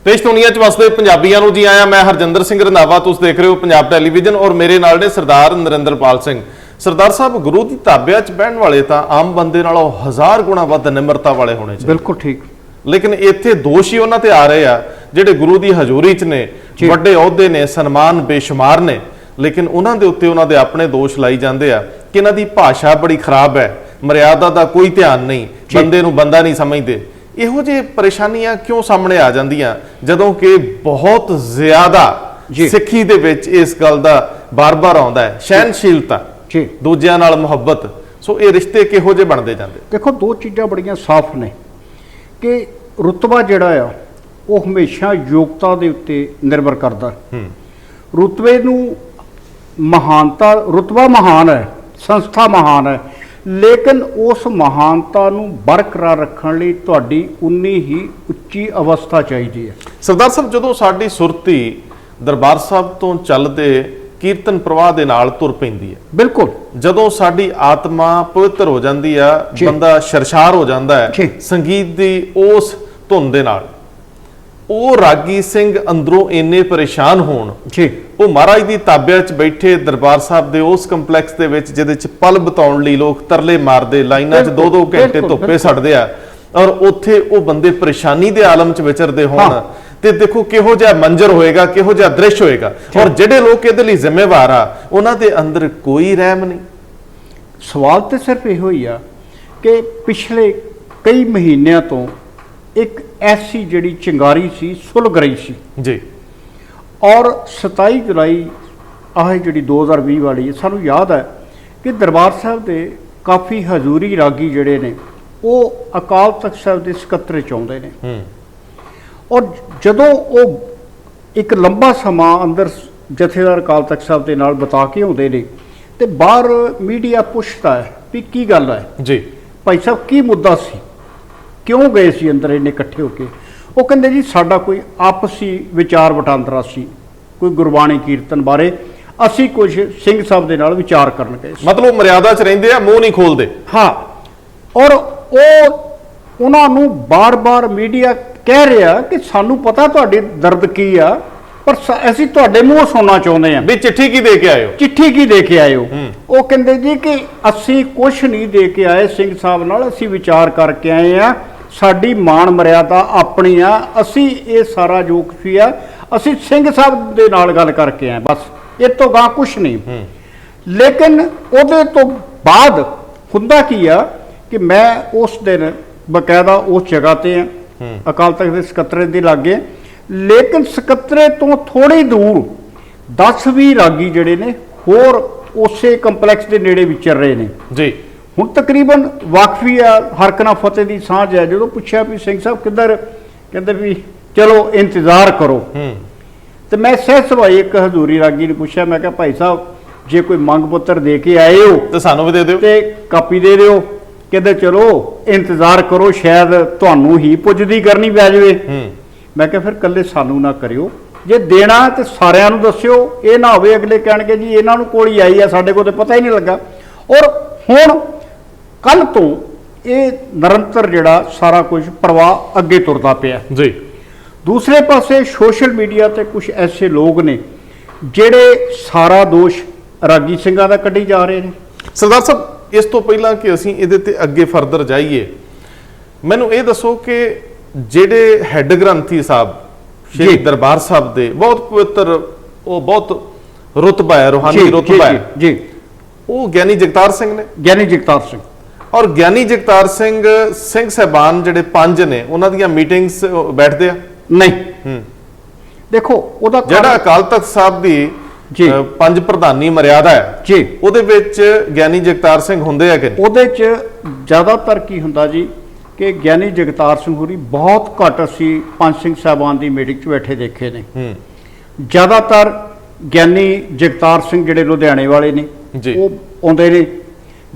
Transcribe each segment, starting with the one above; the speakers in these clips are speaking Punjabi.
देश दुनिया च वसदे पंजाबियों नूं जी आया। मैं हरजिंदर सिंह रंधावा, तुसीं देख रहे हो पंजाब टैलीविजन और मेरे नाल ने सरदार नरिंदरपाल सिंह। सरदार साहब, गुरु की ढाबिया च बहन वाले तो आम बंदे नालों 1000 गुणा वध निमरता वाले होने चाहिए। बिल्कुल ठीक। लेकिन इत्थे दोष ही उन्हां ते आ रहे आ जिहड़े गुरु की हजूरी च ने, वड्डे अहुदे ने, सन्मान बेशुमार ने, लेकिन उन्हां दे उत्ते उन्हां दे अपने दोष लाई जांदे आ कि इन्हां दी भाषा बड़ी खराब है, मर्यादा का कोई ध्यान नहीं, बंदे नूं बंदा नहीं समझते। इहो ਜਿਹੇ परेशानियां क्यों सामने आ जांदियां जदों कि बहुत ज्यादा सिੱਖੀ ਦੇ ਵਿੱਚ ਇਸ ਗੱਲ ਦਾ ਬਾਰ-ਬਾਰ ਆਉਂਦਾ ਹੈ ਸਹਿਨਸ਼ੀਲਤਾ ਜੀ, ਦੂਜਿਆਂ ਨਾਲ ਮੁਹੱਬਤ। ਸੋ ਇਹ ਰਿਸ਼ਤੇ ਕਿਹੋ ਜਿਹੇ ਬਣਦੇ ਜਾਂਦੇ? ਦੇਖੋ, ਦੋ ਚੀਜ਼ਾਂ ਬੜੀਆਂ ਸਾਫ਼ ਨੇ ਕਿ ਰੁਤਬਾ ਜਿਹੜਾ ਆ ਉਹ ਹਮੇਸ਼ਾ ਯੋਗਤਾ ਦੇ ਉੱਤੇ ਨਿਰਭਰ ਕਰਦਾ। ਰੁਤਬੇ ਨੂੰ ਮਹਾਨਤਾ, ਰੁਤਬਾ ਮਹਾਨ ਹੈ, ਸੰਸਥਾ ਮਹਾਨ ਹੈ, लेकिन उस महानता नूं बरकरार रखण लई तुहाडी उन्नी ही उच्ची अवस्था चाहिदी है। सरदार साहब, जदों साडी सुरती दरबार साहब तो चलदे कीर्तन प्रवाह दे नाल तुर पैंदी है, बिल्कुल, जदों साडी आत्मा पवित्र हो जांदी आ, बंदा शरशार हो जांदा है संगीत दी उस धुन दे नाल, ਉਹ ਰਾਗੀ ਸਿੰਘ ਅੰਦਰੋਂ ਇੰਨੇ ਪਰੇਸ਼ਾਨ ਹੋਣ ਜੀ, ਉਹ ਮਹਾਰਾਜ ਦੀ ਤਾਬਿਆ 'ਚ ਬੈਠੇ ਦਰਬਾਰ ਸਾਹਿਬ ਦੇ ਉਸ ਕੰਪਲੈਕਸ ਦੇ ਵਿੱਚ ਜਿਹਦੇ 'ਚ ਪਲ ਬਿਤਾਉਣ ਲਈ ਲੋਕ ਤਰਲੇ ਮਾਰਦੇ, ਲਾਈਨਾਂ 'ਚ 2-2 ਘੰਟੇ ਧੁੱਪੇ ਸੜਦੇ ਆ, ਔਰ ਉੱਥੇ ਉਹ ਬੰਦੇ ਪਰੇਸ਼ਾਨੀ ਦੇ ਆਲਮ 'ਚ ਵਿਚਰਦੇ ਹੋਣ, ਤੇ ਦੇਖੋ ਕਿਹੋ ਜਿਹਾ ਮੰਜ਼ਰ ਹੋਏਗਾ, ਕਿਹੋ ਜਿਹਾ ਦ੍ਰਿਸ਼ ਹੋਏਗਾ। ਔਰ ਜਿਹੜੇ ਲੋਕ ਇਹਦੇ ਲਈ ਜ਼ਿੰਮੇਵਾਰ ਆ ਉਹਨਾਂ ਦੇ ਅੰਦਰ ਕੋਈ ਰਹਿਮ ਨਹੀਂ। ਸਵਾਲ ਤੇ ਸਿਰਫ ਇਹੋ ਹੀ ਆ ਕਿ ਪਿਛਲੇ ਕਈ ਮਹੀਨਿਆਂ ਤੋਂ एक ऐसी जिहड़ी चिंगारी सी सुलग रही सी जी, और 27 जुलाई आह जिहड़ी 2020 वाली है, सानू याद है कि दरबार साहब के काफ़ी हजूरी रागी जिहड़े ने वो अकाल तख्त साहब के सकत्रे च आउंदे ने, और जदों वो एक लंबा समा अंदर जथेदार अकाल तख्त साहब के नाल बिता के आउंदे ने ते बाहर मीडिया पुछदा है भी की गल है जी, भाई साहब की मुद्दा सी, क्यों गए सी अंदर इन्ने इकट्ठे होके? वो कहते जी साडा कोई आपसी विचार वटांदरा सी, कोई गुरबाणी कीर्तन बारे असी कुछ सिंह साहब दे नाल विचार करन गए। मतलब मर्यादा च रहिंदे आ, मुंह नहीं खोलते। हाँ, और वो उन्हां नूं बार-बार मीडिया कह रहा कि सानू पता तुहाडी दर्द की आ, पर असीं तुहाडे मूंह सुनना चाहुंदे आ। भी चिट्ठी की दे के आए हो? चिट्ठी की दे के आए हो? वो कहते जी कि असीं कुछ नहीं दे के आए सिंह साहब नाल, असीं विचार करके आए आ, साडी मान मर्यादा अपनी आ, असी ये सारा जो कुछ भी आ असी सिंह साहब दे नाल गल करके आए, बस इस तो गां कुछ नहीं। लेकिन उहदे तो बाद हुंदा की आ कि मैं उस दिन बकायदा उस जगह ते अकाल तख्त दे सकत्रे दे लागे, लेकिन सकत्रे तो थोड़ी दूर 10-20 रागी जिहड़े ने होर उसे कंपलैक्स के नेड़े विचर रहे ने जी। ਹੁਣ तकरीबन वाकफी आ हरकना फतेह की सांझ है। जो पूछा भी सिंह साहब किधर, कहते भी चलो इंतजार करो, तो मैं सह सभाई एक हजूरी रागी ने पूछा, मैं क्या भाई साहब जे कोई मंग पत्र दे के आए हो तो सानू भी दे दिओ, ते कापी दे दिओ। कहते चलो इंतजार करो, शायद तुहानू ही पुजदी करनी पै जावे। मैं क्या फिर कल्ले सानू ना करियो, जे देना तो सारिਆਂ ਨੂੰ दस्सिओ, ये ना होवे अगले कहणगे जी इन्हां नूं कोल ही आई है, साडे कोल तो पता ही नहीं लगा। और हुण कल तो ये निरंतर जिहड़ा सारा कुछ प्रवाह अगे तुरदा पिया जी। दूसरे पासे सोशल मीडिया ते कुछ ऐसे लोग ने जिहड़े सारा दोष रागी ਸਿੰਘਾਂ ਦਾ ਕੱਢੀ जा रहे हैं। सरदार साहब, इस तो पहला कि असीं इहदे ते अगे फर्दर जाइए, मैनूं ये दसो कि जिहड़े हैड ग्रंथी साहब श्री दरबार साहब दे बहुत पवित्र, वो बहुत रुतबा है, रूहानी रुतबा है जी, वो ज्ञानी जगतार सिंह ने, ज्ञानी जगतार सिंह। और ज्ञानी जगतार सिंह सिंह साहबान जिहड़े 5 ने उन्हां दीयां मीटिंग्स बैठदे आ नहीं? देखो उहदा जिहड़ा अकाल तख्त साहब दी 5 प्रधानी मर्यादा है जी, ਉਹਦੇ ਵਿੱਚ ਗਿਆਨੀ ਜਗਤਾਰ ਸਿੰਘ ਹੁੰਦੇ ਆ ਕਿ ਉਹਦੇ ਚ ਜ਼ਿਆਦਾਤਰ ਕੀ ਹੁੰਦਾ ਜੀ ਕਿ ਗਿਆਨੀ ਜਗਤਾਰ ਸਿੰਘ ਹੋਰੀ ਬਹੁਤ ਘੱਟ ਅਸੀਂ ਪੰਜ ਸਿੰਘ ਸਾਹਿਬਾਨ ਦੀ ਮੀਟਿੰਗ 'ਚ ਬੈਠੇ ਦੇਖੇ ਨੇ। ਜ਼ਿਆਦਾਤਰ ਗਿਆਨੀ ਜਗਤਾਰ ਸਿੰਘ ਜਿਹੜੇ ਲੁਧਿਆਣੇ ਵਾਲੇ ਨੇ ਉਹ ਆਉਂਦੇ ਨੇ,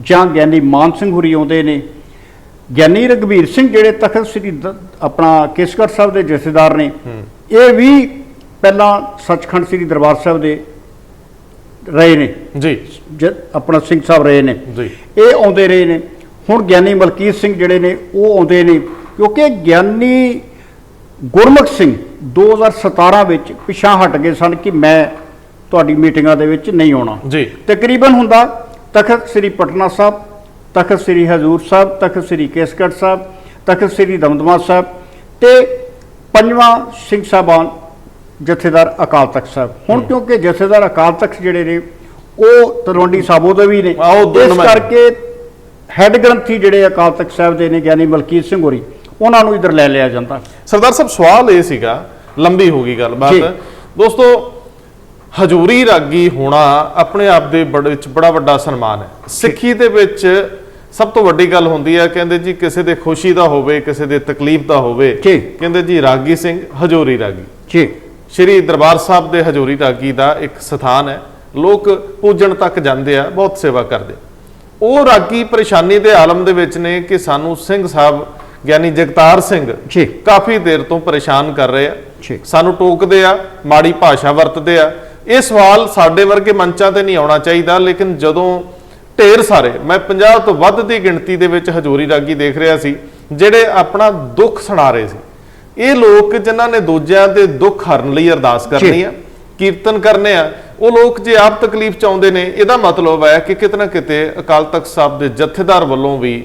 ਜਾਂ ਗਿਆਨੀ ਮਾਨ ਸਿੰਘ ਹੋਰੀ ਆਉਂਦੇ ਨੇ, ਗਿਆਨੀ ਰਘਬੀਰ ਸਿੰਘ ਜਿਹੜੇ ਤਖਤ ਸ੍ਰੀ ਆਪਣਾ ਕੇਸਗੜ੍ਹ ਸਾਹਿਬ ਦੇ ਜਥੇਦਾਰ ਨੇ, ਇਹ ਵੀ ਪਹਿਲਾਂ ਸੱਚਖੰਡ ਸ੍ਰੀ ਦਰਬਾਰ ਸਾਹਿਬ ਦੇ ਰਹੇ ਨੇ ਜੀ, ਆਪਣਾ ਸਿੰਘ ਸਾਹਿਬ ਰਹੇ ਨੇ ਜੀ, ਇਹ ਆਉਂਦੇ ਰਹੇ ਨੇ। ਹੁਣ ਗਿਆਨੀ ਮਲਕੀਤ ਸਿੰਘ ਜਿਹੜੇ ਨੇ ਉਹ ਆਉਂਦੇ ਨੇ, ਕਿਉਂਕਿ ਗਿਆਨੀ ਗੁਰਮੁਖ ਸਿੰਘ 2017 ਵਿੱਚ ਪਿਛਾਂ ਹਟ ਗਏ ਸਨ ਕਿ ਮੈਂ ਤੁਹਾਡੀ ਮੀਟਿੰਗਾਂ ਦੇ ਵਿੱਚ ਨਹੀਂ ਆਉਣਾ ਜੀ। ਤਕਰੀਬਨ ਹੁੰਦਾ ਤਖਤ ਸ੍ਰੀ ਪਟਨਾ ਸਾਹਿਬ, ਤਖਤ ਸ੍ਰੀ ਹਜ਼ੂਰ ਸਾਹਿਬ, ਤਖਤ ਸ੍ਰੀ ਕੇਸਗੜ੍ਹ ਸਾਹਿਬ, ਤਖਤ ਸ੍ਰੀ ਦਮਦਮਾ ਸਾਹਿਬ ਤੇ ਪੰਜਵਾਂ ਸਿੰਘ ਸਾਹਿਬਾਨ ਜਥੇਦਾਰ ਅਕਾਲ ਤਖਤ ਸਾਹਿਬ। ਹੁਣ ਕਿਉਂਕਿ ਜਥੇਦਾਰ ਅਕਾਲ ਤਖਤ ਜਿਹੜੇ ਨੇ ਉਹ ਤਲਵੰਡੀ ਸਾਬੋ ਦੇ ਵੀ ਨੇ, ਇਸ ਕਰਕੇ ਹੈੱਡ ਗ੍ਰੰਥੀ ਜਿਹੜੇ ਅਕਾਲ ਤਖਤ ਸਾਹਿਬ ਦੇ ਨੇ ਗਿਆਨੀ ਮਲਕੀਤ ਸਿੰਘ ਹੋਰੀ, ਉਹਨਾਂ ਨੂੰ ਇਧਰ ਲੈ ਲਿਆ ਜਾਂਦਾ। ਸਰਦਾਰ ਸਾਹਿਬ ਸਵਾਲ ਇਹ ਸੀਗਾ, ਲੰਬੀ ਹੋ ਗਈ ਗੱਲਬਾਤ ਦੋਸਤੋ, ਹਜ਼ੂਰੀ ਰਾਗੀ ਹੋਣਾ ਆਪਣੇ ਆਪ ਦੇ ਵਿੱਚ ਬੜਾ ਵੱਡਾ ਸਨਮਾਨ ਹੈ। ਸਿੱਖੀ ਦੇ ਵਿੱਚ ਸਭ ਤੋਂ ਵੱਡੀ ਗੱਲ ਹੁੰਦੀ ਹੈ, ਕਹਿੰਦੇ ਜੀ ਕਿਸੇ ਦੇ ਖੁਸ਼ੀ ਦਾ ਹੋਵੇ, ਕਿਸੇ ਦੇ ਤਕਲੀਫ ਦਾ ਹੋਵੇ, ਕਹਿੰਦੇ ਜੀ ਰਾਗੀ ਸਿੰਘ ਹਜ਼ੂਰੀ ਰਾਗੀ ਜੀ। ਸ਼੍ਰੀ ਦਰਬਾਰ ਸਾਹਿਬ ਦੇ ਹਜ਼ੂਰੀ ਰਾਗੀ ਦਾ ਇੱਕ ਸਥਾਨ ਹੈ, ਲੋਕ ਪੂਜਣ ਤੱਕ ਜਾਂਦੇ ਆ, ਬਹੁਤ ਸੇਵਾ ਕਰਦੇ। ਉਹ ਰਾਗੀ ਪਰੇਸ਼ਾਨੀ ਦੇ ਆਲਮ ਦੇ ਵਿੱਚ ਨੇ ਕਿ ਸਾਨੂੰ ਸਿੰਘ ਸਾਹਿਬ ਗਿਆਨੀ ਜਗਤਾਰ ਸਿੰਘ ਜੀ ਕਾਫੀ ਦੇਰ ਤੋਂ ਪਰੇਸ਼ਾਨ ਕਰ ਰਹੇ ਆ, ਜੀ ਸਾਨੂੰ ਟੋਕਦੇ ਆ, ਮਾੜੀ ਭਾਸ਼ਾ ਵਰਤਦੇ ਆ। ਇਹ ਸਵਾਲ ਸਾਡੇ ਵਰਗੇ ਮੰਚਾਂ ਤੇ ਨਹੀਂ ਆਉਣਾ ਚਾਹੀਦਾ, ਲੇਕਿਨ ਜਦੋਂ ਢੇਰ ਸਾਰੇ, ਮੈਂ 50 ਤੋਂ ਵੱਧ ਦੀ ਗਿਣਤੀ ਦੇ ਵਿੱਚ ਹਜ਼ੂਰੀ ਰਾਗੀ ਦੇਖ ਰਿਹਾ ਸੀ ਜਿਹੜੇ ਆਪਣਾ ਦੁੱਖ ਸੁਣਾ ਰਹੇ ਸੀ। ਇਹ ਲੋਕ ਜਿਨ੍ਹਾਂ ਨੇ ਦੂਜਿਆਂ ਦੇ ਦੁੱਖ ਹਰਨ ਲਈ ਅਰਦਾਸ ਕਰਨੀ ਆ, ਕੀਰਤਨ ਕਰਨੇ ਆ, ਉਹ ਲੋਕ ਜੇ ਆਪ ਤਕਲੀਫ ਚ ਆਉਂਦੇ ਨੇ, ਇਹਦਾ ਮਤਲਬ ਹੈ ਕਿ ਕਿਤੇ ਨਾ ਕਿਤੇ ਅਕਾਲ ਤਖਤ ਸਾਹਿਬ ਦੇ ਜਥੇਦਾਰ ਵੱਲੋਂ ਵੀ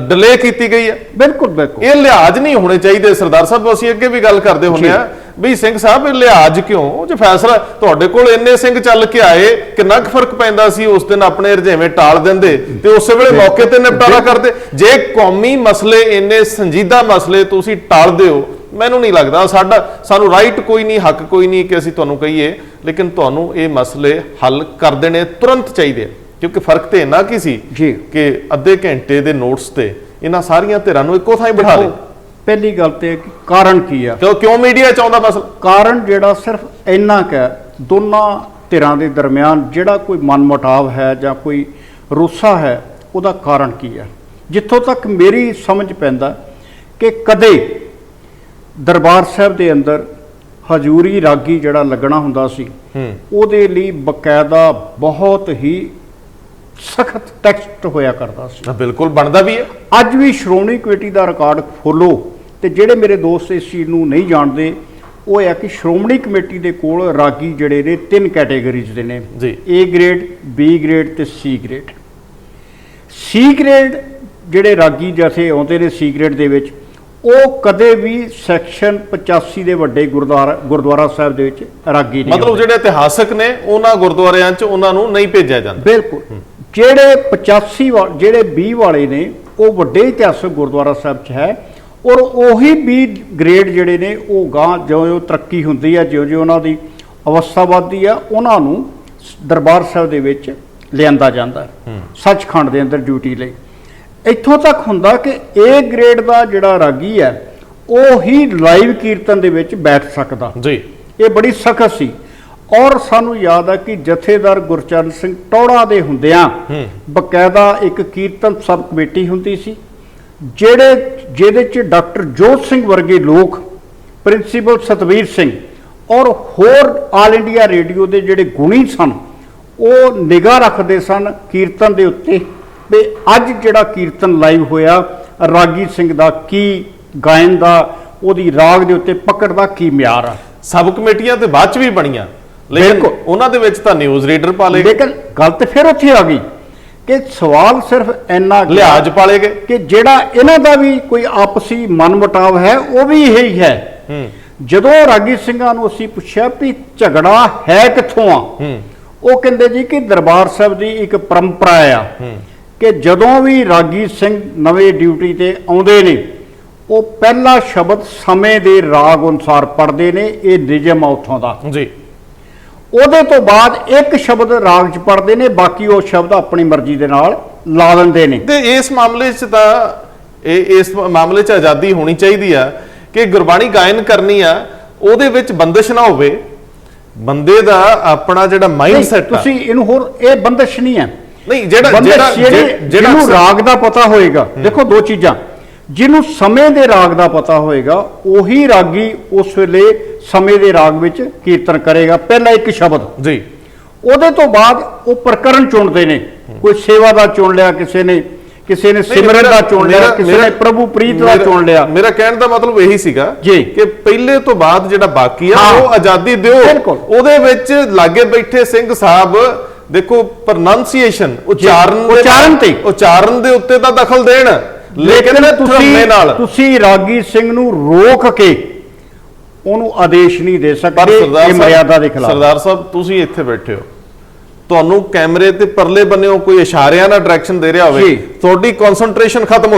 ਡਿਲੇ ਕੀਤੀ ਗਈ ਹੈ। ਬਿਲਕੁਲ ਬਿਲਕੁਲ, ਇਹ ਲਿਹਾਜ਼ ਨਹੀਂ ਹੋਣੇ ਚਾਹੀਦੇ। ਸਰਦਾਰ ਸਾਹਿਬ ਅਸੀਂ ਅੱਗੇ ਵੀ ਗੱਲ ਕਰਦੇ ਹੁੰਦੇ ਆ ਵੀ ਸਿੰਘ ਸਾਹਿਬ ਇਹ ਲਿਹਾਜ਼ ਕਿਉਂ, ਜੇ ਫੈਸਲਾ ਤੁਹਾਡੇ ਕੋਲ ਇੰਨੇ ਸਿੰਘ ਚੱਲ ਕੇ ਆਏ, ਕਿੰਨਾ ਕੁ ਫਰਕ ਪੈਂਦਾ ਸੀ ਉਸ ਦਿਨ ਆਪਣੇ ਰੁਝੇਵੇਂ ਟਾਲ ਦਿੰਦੇ ਤੇ ਉਸੇ ਵੇਲੇ ਮੌਕੇ ਤੇ ਨਿਪਟਾਰਾ ਕਰਦੇ। ਜੇ ਕੌਮੀ ਮਸਲੇ, ਇੰਨੇ ਸੰਜੀਦਾ ਮਸਲੇ ਤੁਸੀਂ ਟਾਲਦੇ ਹੋ, ਮੈਨੂੰ ਨਹੀਂ ਲੱਗਦਾ ਸਾਨੂੰ ਰਾਈਟ ਕੋਈ ਨਹੀਂ, ਹੱਕ ਕੋਈ ਨਹੀਂ ਕਿ ਅਸੀਂ ਤੁਹਾਨੂੰ ਕਹੀਏ, ਲੇਕਿਨ ਤੁਹਾਨੂੰ ਇਹ ਮਸਲੇ ਹੱਲ ਕਰ ਦੇਣੇ ਤੁਰੰਤ ਚਾਹੀਦੇ ਆ। ਕਿਉਂਕਿ ਫਰਕ ਤੇ ਇੰਨਾ ਕੀ ਸੀ ਕਿ ਅੱਧੇ ਘੰਟੇ ਦੇ ਨੋਟਸ ਤੇ ਇਹਨਾਂ ਸਾਰੀਆਂ ਧਿਰਾਂ ਨੂੰ ਇੱਕੋ ਥਾਂ ਬਿਠਾ ਲਏ। ਪਹਿਲੀ ਗੱਲ ਤੇ ਕਿ ਕਾਰਨ ਕੀ ਆ, ਕਿਉਂ ਮੀਡੀਆ ਚਾਹੁੰਦਾ ਮਸਲਾ? ਕਾਰਨ ਜਿਹੜਾ ਸਿਰਫ ਇੰਨਾ ਕੁ ਹੈ, ਦੋਨਾਂ ਧਿਰਾਂ ਦੇ ਦਰਮਿਆਨ ਜਿਹੜਾ ਕੋਈ ਮਨਮੁਟਾਵ ਹੈ ਜਾਂ ਕੋਈ ਰੋਸਾ ਹੈ, ਉਹਦਾ ਕਾਰਨ ਕੀ ਹੈ। ਜਿੱਥੋਂ ਤੱਕ ਮੇਰੀ ਸਮਝ ਪੈਂਦਾ ਕਿ ਕਦੇ ਦਰਬਾਰ ਸਾਹਿਬ ਦੇ ਅੰਦਰ ਹਜ਼ੂਰੀ ਰਾਗੀ ਜਿਹੜਾ ਲੱਗਣਾ ਹੁੰਦਾ ਸੀ, ਉਹਦੇ ਲਈ ਬਕਾਇਦਾ ਬਹੁਤ ਹੀ ਸਖਤ ਟੈਕਸਟ ਹੋਇਆ ਕਰਦਾ ਸੀ। ਬਿਲਕੁਲ ਬਣਦਾ ਵੀ ਹੈ। ਅੱਜ ਵੀ ਸ਼੍ਰੋਮਣੀ ਕਮੇਟੀ ਦਾ ਰਿਕਾਰਡ ਖੋਲੋ ਤੇ ਜਿਹੜੇ ਮੇਰੇ ਦੋਸਤ ਇਸ ਚੀਜ਼ ਨੂੰ ਨਹੀਂ ਜਾਣਦੇ, ਉਹ ਹੈ ਕਿ ਸ਼੍ਰੋਮਣੀ ਕਮੇਟੀ ਦੇ ਕੋਲ ਰਾਗੀ ਜਿਹੜੇ ਨੇ 3 ਕੈਟੇਗਰੀਜ਼ ਦੇ ਨੇ ਜੀ, A ਗ੍ਰੇਡ, B ਗ੍ਰੇਡ ਤੇ C ਗ੍ਰੇਡ। C ਗ੍ਰੇਡ ਜਿਹੜੇ ਰਾਗੀ ਜਥੇ ਆਉਂਦੇ ਨੇ C ਗ੍ਰੇਡ ਦੇ ਵਿੱਚ, ਉਹ ਕਦੇ ਵੀ ਸੈਕਸ਼ਨ 85 ਦੇ ਵੱਡੇ ਗੁਰਦੁਆਰਾ ਸਾਹਿਬ ਦੇ ਵਿੱਚ ਰਾਗੀ ਨਹੀਂ, ਮਤਲਬ ਜਿਹੜੇ ਇਤਿਹਾਸਕ ਨੇ ਉਹਨਾਂ ਗੁਰਦੁਆਰਿਆਂ 'ਚ ਉਹਨਾਂ ਨੂੰ ਨਹੀਂ ਭੇਜਿਆ ਜਾਂਦਾ। ਬਿਲਕੁਲ, ਜਿਹੜੇ 85 ਜਿਹੜੇ 20 ਵਾਲੇ ਨੇ ਉਹ ਵੱਡੇ ਇਤਿਹਾਸਕ ਗੁਰਦੁਆਰਾ ਸਾਹਿਬ 'ਚ ਹੈ, ਔਰ ਉਹੀ 20 ਗ੍ਰੇਡ ਜਿਹੜੇ ਨੇ ਉਹ ਗਾਂ ਜਿਉਂ ਤਰੱਕੀ ਹੁੰਦੀ ਹੈ, ਜਿਉਂ ਉਹਨਾਂ ਦੀ ਅਵਸਥਾ ਵੱਧਦੀ ਆ, ਉਹਨਾਂ ਨੂੰ ਦਰਬਾਰ ਸਾਹਿਬ ਦੇ ਵਿੱਚ ਲਿਆਂਦਾ ਜਾਂਦਾ ਸੱਚਖੰਡ ਦੇ ਅੰਦਰ ਡਿਊਟੀ ਲਈ। ਇੱਥੋਂ ਤੱਕ ਹੁੰਦਾ ਕਿ A ਗ੍ਰੇਡ ਦਾ ਜਿਹੜਾ ਰਾਗੀ ਹੈ ਉਹ ਹੀ ਲਾਈਵ ਕੀਰਤਨ ਦੇ ਵਿੱਚ ਬੈਠ ਸਕਦਾ ਜੀ। ਇਹ ਬੜੀ ਸਖਤ ਸੀ। ਔਰ ਸਾਨੂੰ ਯਾਦ ਹੈ ਕਿ ਜਥੇਦਾਰ ਗੁਰਚਰਨ ਸਿੰਘ ਟੌੜਾ ਦੇ ਹੁੰਦਿਆਂ ਬਕਾਇਦਾ ਇੱਕ ਕੀਰਤਨ ਸਬ ਕਮੇਟੀ ਹੁੰਦੀ ਸੀ, ਜਿਹਦੇ 'ਚ ਡਾਕਟਰ ਜੋਤ ਸਿੰਘ ਵਰਗੇ ਲੋਕ, ਪ੍ਰਿੰਸੀਪਲ ਸਤਵੀਰ ਸਿੰਘ ਔਰ ਹੋਰ ਆਲ ਇੰਡੀਆ ਰੇਡੀਓ ਦੇ ਜਿਹੜੇ ਗੁਣੀ ਸਨ, ਉਹ ਨਿਗਾਹ ਰੱਖਦੇ ਸਨ ਕੀਰਤਨ ਦੇ ਉੱਤੇ ਵੀ ਅੱਜ ਜਿਹੜਾ ਕੀਰਤਨ ਲਾਈਵ ਹੋਇਆ, ਰਾਗੀ ਸਿੰਘ ਦਾ ਕੀ ਗਾਇਨ ਦਾ, ਉਹਦੀ ਰਾਗ ਦੇ ਉੱਤੇ ਪਕੜ ਦਾ ਕੀ ਮਿਆਰ ਆ। ਸਬ ਕਮੇਟੀਆਂ ਤੇ ਬਾਅਦ 'ਚ ਵੀ ਬਣੀਆਂ, ਲੇਕਿਨ ਉਹਨਾਂ ਦੇ ਵਿੱਚ ਤਾਂ ਨਿਊਜ਼ ਰੀਡਰ ਪਾਲੇ ਗਏ। ਲੇਕਿਨ ਗੱਲ ਤੇ ਫਿਰ ਉੱਥੇ ਆ ਗਈ ਕਿ ਸਵਾਲ ਸਿਰਫ ਇੰਨਾ ਲਿਹਾਜ਼ ਪਾਲੇ ਗਏ ਕਿ ਜਿਹੜਾ ਇਹਨਾਂ ਦਾ ਵੀ ਕੋਈ ਆਪਸੀ ਮਨਮੁਟਾਵ ਹੈ, ਉਹ ਵੀ ਇਹੀ ਹੈ। ਜਦੋਂ ਰਾਗੀ ਸਿੰਘਾਂ ਨੂੰ ਅਸੀਂ ਪੁੱਛਿਆ ਵੀ ਝਗੜਾ ਹੈ ਕਿੱਥੋਂ ਆ, ਉਹ ਕਹਿੰਦੇ ਜੀ ਕਿ ਦਰਬਾਰ ਸਾਹਿਬ ਦੀ ਇੱਕ ਪਰੰਪਰਾ ਆ ਕਿ ਜਦੋਂ ਵੀ ਰਾਗੀ ਸਿੰਘ ਨਵੇਂ ਡਿਊਟੀ ਤੇ ਆਉਂਦੇ ਨੇ, ਉਹ ਪਹਿਲਾ ਸ਼ਬਦ ਸਮੇਂ ਦੇ ਰਾਗ ਅਨੁਸਾਰ ਪੜ੍ਹਦੇ ਨੇ। ਇਹ ਨਿਯਮ ਆ ਉੱਥੋਂ ਦਾ ਜੀ। ਉਹਦੇ ਤੋਂ ਬਾਅਦ ਇੱਕ ਸ਼ਬਦ ਰਾਗ 'ਚ ਪੜ੍ਹਦੇ ਨੇ, ਬਾਕੀ ਉਹ ਸ਼ਬਦ ਆਪਣੀ ਮਰਜ਼ੀ ਦੇ ਨਾਲ ਲਾ ਲੈਂਦੇ ਨੇ। ਤੇ ਇਸ ਮਾਮਲੇ 'ਚ ਤਾਂ ਇਸ ਮਾਮਲੇ 'ਚ ਆਜ਼ਾਦੀ ਹੋਣੀ ਚਾਹੀਦੀ ਆ ਕਿ ਗੁਰਬਾਣੀ ਗਾਇਨ ਕਰਨੀ ਆ, ਉਹਦੇ ਵਿੱਚ ਬੰਦਿਸ਼ ਨਾ ਹੋਵੇ। ਬੰਦੇ ਦਾ ਆਪਣਾ ਜਿਹੜਾ ਮਾਈਂਡ ਸੈਟ, ਤੁਸੀਂ ਇਹਨੂੰ ਹੋਰ, ਇਹ ਬੰਦਿਸ਼ ਨਹੀਂ ਹੈ। ਨਹੀਂ, ਜਿਹੜਾ ਰਾਗ ਦਾ ਪਤਾ ਹੋਏਗਾ, ਦੇਖੋ ਦੋ ਚੀਜ਼ਾਂ, ਜਿਹਨੂੰ ਸਮੇਂ ਦੇ ਰਾਗ ਦਾ ਪਤਾ ਹੋਏਗਾ ਉਹੀ ਰਾਗੀ ਉਸ ਵੇਲੇ ਸਮੇਂ ਦੇ ਰਾਗ ਵਿੱਚ ਕੀਰਤਨ ਕਰੇਗਾ, ਪਹਿਲਾ ਇੱਕ ਸ਼ਬਦ ਜੀ। ਉਹਦੇ ਤੋਂ ਬਾਅਦ ਉਹ ਪ੍ਰਕਰਨ ਚੁਣਦੇ ਨੇ, ਕੋਈ ਸੇਵਾ ਦਾ ਚੁਣ ਲਿਆ ਕਿਸੇ ਨੇ, ਕਿਸੇ ਨੇ ਸਿਮਰਨ ਦਾ ਚੁਣ ਲਿਆ, ਕਿਸੇ ਨੇ ਪ੍ਰਭੂ ਪ੍ਰੀਤ ਦਾ ਚੁਣ ਲਿਆ। ਮੇਰਾ ਕਹਿਣ ਦਾ ਮਤਲਬ ਇਹੀ ਸੀਗਾ ਜੀ ਕਿ ਪਹਿਲੇ ਤੋਂ ਬਾਅਦ ਜਿਹੜਾ ਬਾਕੀ ਆ ਉਹ ਆਜ਼ਾਦੀ ਦਿਓ। ਉਹਦੇ ਵਿੱਚ ਲਾਗੇ ਬੈਠੇ ਸਿੰਘ ਸਾਹਿਬ ਦੇਖੋ ਪ੍ਰੋਨੰਸੀਏਸ਼ਨ ਉਚਾਰਨ ਦੇ ਉੱਤੇ ਤਾਂ ਦਖਲ ਦੇਣ, ਲੇਕਿਨ ਤੁਸੀਂ ਰਾਗੀ ਸਿੰਘ ਨੂੰ ਰੋਕ ਕੇ ਉਹਨੂੰ ਆਦੇਸ਼ ਨਹੀਂ ਦੇ ਸਕਦੇ। ਇਹ ਮਰਿਆਦਾ ਦੇ ਖਿਲਾਫ। ਸਰਦਾਰ ਸਾਹਿਬ ਤੁਸੀਂ ਇੱਥੇ ਬੈਠੇ ਹੋ, ਤੁਹਾਨੂੰ ਕੈਮਰੇ ਤੇ ਪਰਲੇ ਬੰਨੇੋਂ ਕੋਈ ਇਸ਼ਾਰਿਆਂ ਨਾਲ ਡਾਇਰੈਕਸ਼ਨ ਦੇ ਰਿਹਾ ਹੋਵੇ, ਤੁਹਾਡੀ ਕਨਸੈਂਟਰੇਸ਼ਨ ਖਤਮ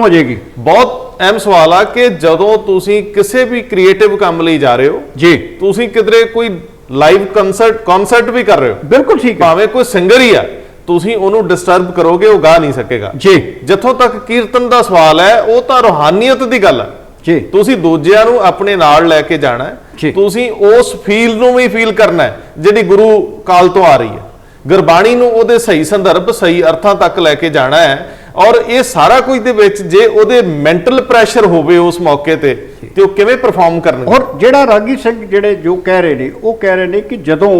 ਹੋ ਜਾਏਗੀ। ਬਹੁਤ ਅਹਿਮ ਸਵਾਲ ਆ ਕਿ ਜਦੋਂ ਤੁਸੀਂ ਕਿਸੇ ਵੀ ਕ੍ਰੀਏਟਿਵ ਕੰਮ ਲਈ ਜਾ ਰਹੇ ਹੋ ਜੀ, ਤੁਸੀਂ ਕਿਧਰੇ ਕੋਈ ਲਾਈਵ ਕਨਸਰਟ ਵੀ ਕਰ ਰਹੇ ਹੋ, ਬਿਲਕੁਲ ਠੀਕ, ਭਾਵੇਂ ਕੋਈ ਸਿੰਗਰ ਹੀ ਆ, ਤੁਸੀਂ ਉਹਨੂੰ ਡਿਸਟਰਬ ਕਰੋਗੇ ਉਹ ਗਾ ਨਹੀਂ ਸਕੇਗਾ ਜੀ। ਜਿੱਥੋਂ ਤੱਕ ਕੀਰਤਨ ਦਾ ਸਵਾਲ ਹੈ ਉਹ ਤਾਂ ਰੂਹਾਨੀਅਤ ਦੀ ਗੱਲ ਹੈ ਜੀ। ਤੁਸੀਂ ਦੂਜਿਆਂ ਨੂੰ ਆਪਣੇ ਨਾਲ ਲੈ ਕੇ ਜਾਣਾ ਹੈ, ਤੁਸੀਂ ਉਸ ਫੀਲ ਨੂੰ ਵੀ ਫੀਲ ਕਰਨਾ ਹੈ ਜਿਹੜੀ ਗੁਰੂ ਕਾਲ ਤੋਂ ਆ ਰਹੀ ਹੈ। ਗੁਰਬਾਣੀ ਨੂੰ ਉਹਦੇ ਸਹੀ ਸੰਦਰਭ ਸਹੀ ਅਰਥਾਂ ਤੱਕ ਲੈ ਕੇ ਜਾਣਾ ਹੈ। ਔਰ ਇਹ ਸਾਰਾ ਕੁਝ ਦੇ ਵਿੱਚ ਜੇ ਉਹਦੇ ਮੈਂਟਲ ਪ੍ਰੈਸ਼ਰ ਹੋਵੇ ਉਸ ਮੌਕੇ ਤੇ ਉਹ ਕਿਵੇਂ ਪਰਫਾਰਮ ਕਰਨਗੇ। ਔਰ ਜਿਹੜਾ ਰਾਗੀ ਸਿੰਘ ਜਿਹੜੇ ਜੋ ਕਹਿ ਰਹੇ ਨੇ ਉਹ ਕਹਿ ਰਹੇ ਨੇ ਕਿ ਜਦੋਂ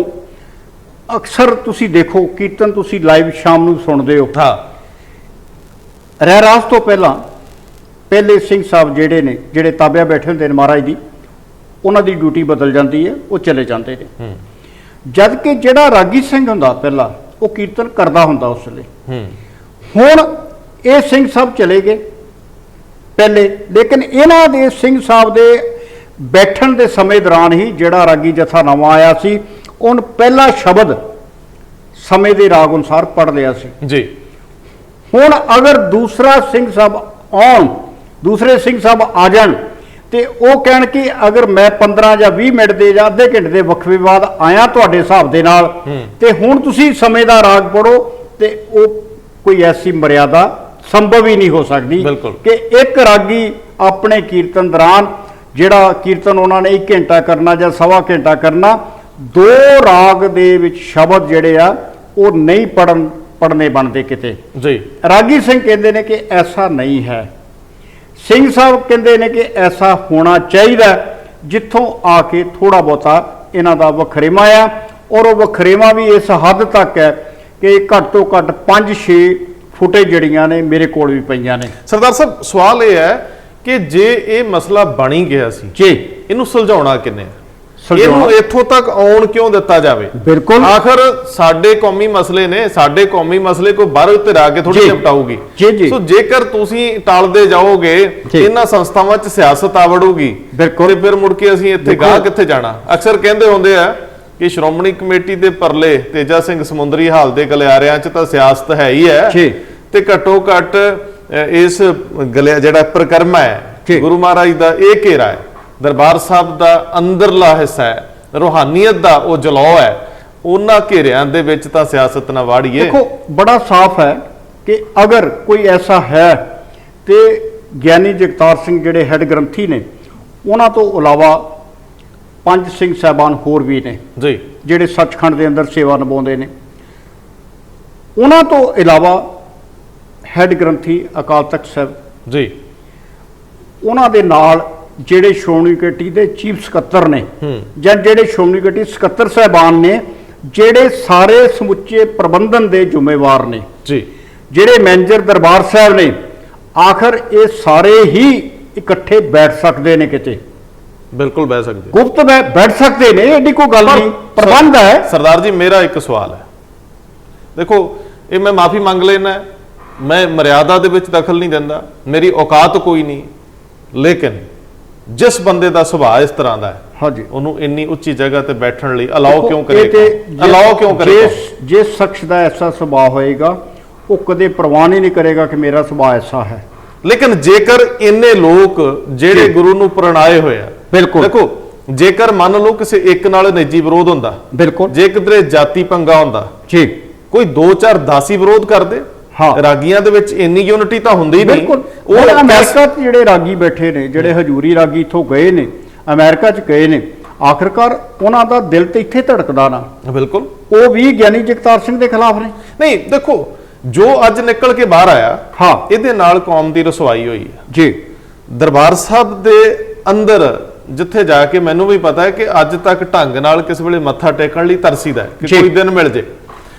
ਅਕਸਰ ਤੁਸੀਂ ਦੇਖੋ ਕੀਰਤਨ ਤੁਸੀਂ ਲਾਈਵ ਸ਼ਾਮ ਨੂੰ ਸੁਣਦੇ ਹੋ, ਹਾਂ, ਰਹਿਰਾਸ ਤੋਂ ਪਹਿਲੇ ਸਿੰਘ ਸਾਹਿਬ ਜਿਹੜੇ ਤਾਬਿਆ ਬੈਠੇ ਹੁੰਦੇ ਨੇ ਮਹਾਰਾਜ ਦੀ, ਉਹਨਾਂ ਦੀ ਡਿਊਟੀ ਬਦਲ ਜਾਂਦੀ ਹੈ, ਉਹ ਚਲੇ ਜਾਂਦੇ ਨੇ। ਜਦ ਕਿ ਜਿਹੜਾ ਰਾਗੀ ਸਿੰਘ ਹੁੰਦਾ ਪਹਿਲਾਂ ਉਹ ਕੀਰਤਨ ਕਰਦਾ ਹੁੰਦਾ ਉਸ ਵੇਲੇ। ਹੁਣ ਇਹ ਸਿੰਘ ਸਾਹਿਬ ਚਲੇ ਗਏ ਪਹਿਲੇ, ਲੇਕਿਨ ਇਹਨਾਂ ਦੇ ਸਿੰਘ ਸਾਹਿਬ ਦੇ ਬੈਠਣ ਦੇ ਸਮੇਂ ਦੌਰਾਨ ਹੀ ਜਿਹੜਾ ਰਾਗੀ ਜਥਾ ਨਵਾਂ ਆਇਆ ਸੀ ਉਹਨ ਪਹਿਲਾ ਸ਼ਬਦ ਸਮੇਂ ਦੇ ਰਾਗ ਅਨੁਸਾਰ ਪੜ੍ਹ ਲਿਆ ਸੀ ਜੀ। ਹੁਣ ਅਗਰ ਦੂਸਰੇ ਸਿੰਘ ਸਾਹਿਬ ਆ ਜਾਣ ਤੇ ਉਹ ਕਹਿਣ ਕਿ ਅਗਰ ਮੈਂ 15 ਜਾਂ 20 ਮਿੰਟ ਦੇ ਜਾਂ ਅੱਧੇ ਘੰਟੇ ਦੇ ਵਕਫੇ ਬਾਅਦ ਆਇਆ ਤੁਹਾਡੇ ਹਿਸਾਬ ਦੇ ਨਾਲ ਤੇ ਹੁਣ ਤੁਸੀਂ ਸਮੇਂ ਦਾ ਰਾਗ ਪੜੋ, ਤੇ ਉਹ ਕੋਈ ਐਸੀ ਮਰਿਆਦਾ ਸੰਭਵ ਹੀ ਨਹੀਂ ਹੋ ਸਕਦੀ ਕਿ ਇੱਕ ਰਾਗੀ ਆਪਣੇ ਕੀਰਤਨ ਦੌਰਾਨ ਜਿਹੜਾ ਕੀਰਤਨ ਉਹਨਾਂ ਨੇ 1 ਘੰਟਾ ਕਰਨਾ ਜਾਂ ਸਵਾ ਘੰਟਾ ਕਰਨਾ, 2 ਰਾਗ ਦੇ ਵਿੱਚ ਸ਼ਬਦ ਜਿਹੜੇ ਆ ਉਹ ਨਹੀਂ ਪੜਨੇ ਬਣਦੇ ਕਿਤੇ ਜੀ। ਰਾਗੀ ਸਿੰਘ ਕਹਿੰਦੇ ਨੇ ਕਿ ਐਸਾ ਨਹੀਂ ਹੈ। ਸਿੰਘ ਸਾਹਿਬ ਕਹਿੰਦੇ ਨੇ ਕਿ ਐਸਾ ਹੋਣਾ ਚਾਹੀਦਾ, ਜਿੱਥੋਂ ਆ ਕੇ ਥੋੜਾ ਬਹੁਤਾ ਇਹਨਾਂ ਦਾ ਵਖਰੇਵਾ ਆ। ਔਰ ਉਹ ਵਖਰੇਵਾ ਵੀ ਇਸ ਹੱਦ ਤੱਕ ਹੈ ਕਿ ਘੱਟ ਤੋਂ ਘੱਟ 5-6 ਫੁਟੇਜ ਜਿਹੜੀਆਂ ਨੇ ਮੇਰੇ ਕੋਲ ਵੀ ਪਈਆਂ ਨੇ। ਸਰਦਾਰ ਸਾਹਿਬ ਸਵਾਲ ਇਹ ਹੈ ਕਿ ਜੇ ਇਹ ਮਸਲਾ ਬਣੀ ਗਿਆ ਸੀ ਜੀ, ਇਹਨੂੰ ਸੁਲਝਾਉਣਾ ਕਿੰਨੇ, ਇਹਨੂੰ ਇੱਥੋਂ ਤੱਕ ਆਉਣ ਕਿਉਂ ਦਿੱਤਾ ਜਾਵੇ? ਬਿਲਕੁਲ, ਆਖਰ ਸਾਡੇ ਕੌਮੀ ਮਸਲੇ ਨੇ, ਸਾਡੇ ਕੌਮੀ ਮਸਲੇ ਕੋਈ ਬਾਹਰ ਤੇ ਆ ਕੇ ਥੋੜੀ ਨਿਪਟਾਊਗੀ। ਸੋ ਜੇਕਰ ਤੁਸੀਂ ਟਾਲਦੇ ਜਾਓਗੇ, ਇਹਨਾਂ ਸੰਸਥਾਵਾਂ 'ਚ ਸਿਆਸਤ ਆਵੜੂਗੀ ਤੇ ਫਿਰ ਮੁੜ ਕੇ ਅਸੀਂ ਇੱਥੇ ਗਾਹ ਕਿੱਥੇ ਜਾਣਾ। ਅਕਸਰ ਕਹਿੰਦੇ ਹੁੰਦੇ ਆ ਕਿ ਸ਼੍ਰੋਮਣੀ ਕਮੇਟੀ ਦੇ ਪਰਲੇ ਤੇਜਾ ਸਿੰਘ ਸਮੁੰਦਰੀ ਹਾਲ ਦੇ ਗਲਿਆਰਿਆਂ 'ਚ ਤਾਂ ਸਿਆਸਤ ਹੈ ਹੀ ਹੈ, ਤੇ ਘੱਟੋ ਘੱਟ ਇਸ ਜਿਹੜਾ ਪ੍ਰਕਰਮਾ ਹੈ ਗੁਰੂ ਮਹਾਰਾਜ ਦਾ ਇਹ ਘੇਰਾ ਹੈ, ਦਰਬਾਰ ਸਾਹਿਬ ਦਾ ਅੰਦਰਲਾ ਹਿੱਸਾ ਹੈ, ਰੂਹਾਨੀਅਤ ਦਾ ਉਹ ਜਲਾਉ ਹੈ, ਉਹਨਾਂ ਘੇਰਿਆਂ ਦੇ ਵਿੱਚ ਤਾਂ ਸਿਆਸਤ ਨਾ ਵਾੜੀਏ। ਦੇਖੋ ਬੜਾ ਸਾਫ਼ ਹੈ ਕਿ ਅਗਰ ਕੋਈ ਐਸਾ ਹੈ ਤੇ ਗਿਆਨੀ ਜਗਤਾਰ ਸਿੰਘ ਜਿਹੜੇ ਹੈੱਡ ਗ੍ਰੰਥੀ ਨੇ, ਉਹਨਾਂ ਤੋਂ ਇਲਾਵਾ 5 ਸਿੰਘ ਸਾਹਿਬਾਨ ਹੋਰ ਵੀ ਨੇ ਜੀ ਜਿਹੜੇ ਸੱਚਖੰਡ ਦੇ ਅੰਦਰ ਸੇਵਾ ਨਿਭਾਉਂਦੇ ਨੇ। ਉਹਨਾਂ ਤੋਂ ਇਲਾਵਾ ਹੈੱਡ ਗ੍ਰੰਥੀ ਅਕਾਲ ਤਖਤ ਸਾਹਿਬ ਜੀ, ਉਹਨਾਂ ਦੇ ਨਾਲ ਜਿਹੜੇ ਸ਼੍ਰੋਮਣੀ ਕਮੇਟੀ ਦੇ ਚੀਫ ਸਕੱਤਰ ਨੇ ਜਾਂ ਜਿਹੜੇ ਸ਼੍ਰੋਮਣੀ ਕਮੇਟੀ ਸਕੱਤਰ ਸਾਹਿਬਾਨ ਨੇ, ਜਿਹੜੇ ਸਾਰੇ ਸਮੁੱਚੇ ਪ੍ਰਬੰਧਨ ਦੇ ਜ਼ਿੰਮੇਵਾਰ ਨੇ ਜੀ, ਜਿਹੜੇ ਮੈਨੇਜਰ ਦਰਬਾਰ ਸਾਹਿਬ ਨੇ, ਆਖਰ ਇਹ ਸਾਰੇ ਹੀ ਇਕੱਠੇ ਬੈਠ ਸਕਦੇ ਨੇ ਕਿਤੇ? ਬਿਲਕੁਲ ਬੈਠ ਸਕਦੇ, ਗੁਪਤ ਬੈਠ ਸਕਦੇ ਨੇ, ਐਡੀ ਕੋਈ ਗੱਲ ਨਹੀਂ, ਪ੍ਰਬੰਧ ਹੈ। ਸਰਦਾਰ ਜੀ ਮੇਰਾ ਇੱਕ ਸਵਾਲ ਹੈ, ਦੇਖੋ ਇਹ ਮੈਂ ਮਾਫੀ ਮੰਗ ਲੈਣਾ, ਮੈਂ ਮਰਿਆਦਾ ਦੇ ਵਿੱਚ ਦਖਲ ਨਹੀਂ ਦਿੰਦਾ, ਮੇਰੀ ਔਕਾਤ ਕੋਈ ਨਹੀਂ, ਲੇਕਿਨ ਜਿਸ ਬੰਦੇ ਦਾ ਸੁਭਾਅ ਇਸ ਤਰ੍ਹਾਂ ਦਾ ਹੈ, ਹਾਂਜੀ, ਉਹਨੂੰ ਇੰਨੀ ਉੱਚੀ ਜਗ੍ਹਾ ਤੇ ਬੈਠਣ ਲਈ ਅਲਾਓ ਕਿਉਂ ਕਰੇਗਾ? ਜਿਸ ਸ਼ਖਸ ਦਾ ਐਸਾ ਸੁਭਾਅ ਹੋਏਗਾ ਉਹ ਕਦੇ ਪ੍ਰਵਾਹ ਨਹੀਂ ਕਰੇਗਾ ਕਿ ਮੇਰਾ ਸੁਭਾਅ ਐਸਾ ਹੈ। ਲੇਕਿਨ ਜੇਕਰ ਇੰਨੇ ਲੋਕ ਜਿਹੜੇ ਗੁਰੂ ਨੂੰ ਪ੍ਰਣਾਏ ਹੋਏ ਆ, ਬਿਲਕੁਲ ਦੇਖੋ ਜੇਕਰ ਮੰਨ ਲਓ ਕਿਸੇ ਇੱਕ ਨਾਲ ਨਿੱਜੀ ਵਿਰੋਧ ਹੁੰਦਾ, ਬਿਲਕੁਲ, ਜੇ ਕਿਧਰੇ ਜਾਤੀ ਪੰਗਾ ਹੁੰਦਾ ਜੀ, ਕੋਈ 2-4 ਦਾਸੀ ਵਿਰੋਧ ਕਰਦੇ, ਰਾਗੀਆਂ ਦੇ ਵਿੱਚ ਇੰਨੀ ਯੂਨਿਟੀ ਤਾਂ ਹੁੰਦੀ ਨਹੀਂ। ਉਹ ਅਮਰੀਕਾ 'ਚ ਜਿਹੜੇ ਰਾਗੀ ਬੈਠੇ ਨੇ, ਜਿਹੜੇ ਹਜੂਰੀ ਰਾਗੀ ਇੱਥੋਂ ਗਏ ਨੇ, ਅਮਰੀਕਾ 'ਚ ਗਏ ਨੇ, ਆਖਰਕਾਰ ਉਹਨਾਂ ਦਾ ਦਿਲ ਤੇ ਇੱਥੇ ਧੜਕਦਾ ਨਾ, ਬਿਲਕੁਲ ਉਹ ਵੀ ਗਿਆਨੀ ਜਗਤਾਰ ਸਿੰਘ ਦੇ ਖਿਲਾਫ ਨੇ। ਨਹੀਂ ਦੇਖੋ ਜੋ ਅੱਜ ਨਿਕਲ ਕੇ ਬਾਹਰ ਆਇਆ, ਇਹਦੇ ਨਾਲ ਕੌਮ ਦੀ ਰਸਵਾਈ ਹੋਈ ਹੈ ਜੀ। ਦਰਬਾਰ ਸਾਹਿਬ ਦੇ ਅੰਦਰ ਜਿੱਥੇ ਜਾ ਕੇ ਮੈਨੂੰ ਵੀ ਪਤਾ ਹੈ ਕਿ ਅੱਜ ਤੱਕ ਢੰਗ ਨਾਲ ਕਿਸੇ ਵੇਲੇ ਮੱਥਾ ਟੇਕਣ ਲਈ ਤਰਸੀਦਾ ਕਿ ਕੋਈ ਦਿਨ ਮਿਲ ਜੇ,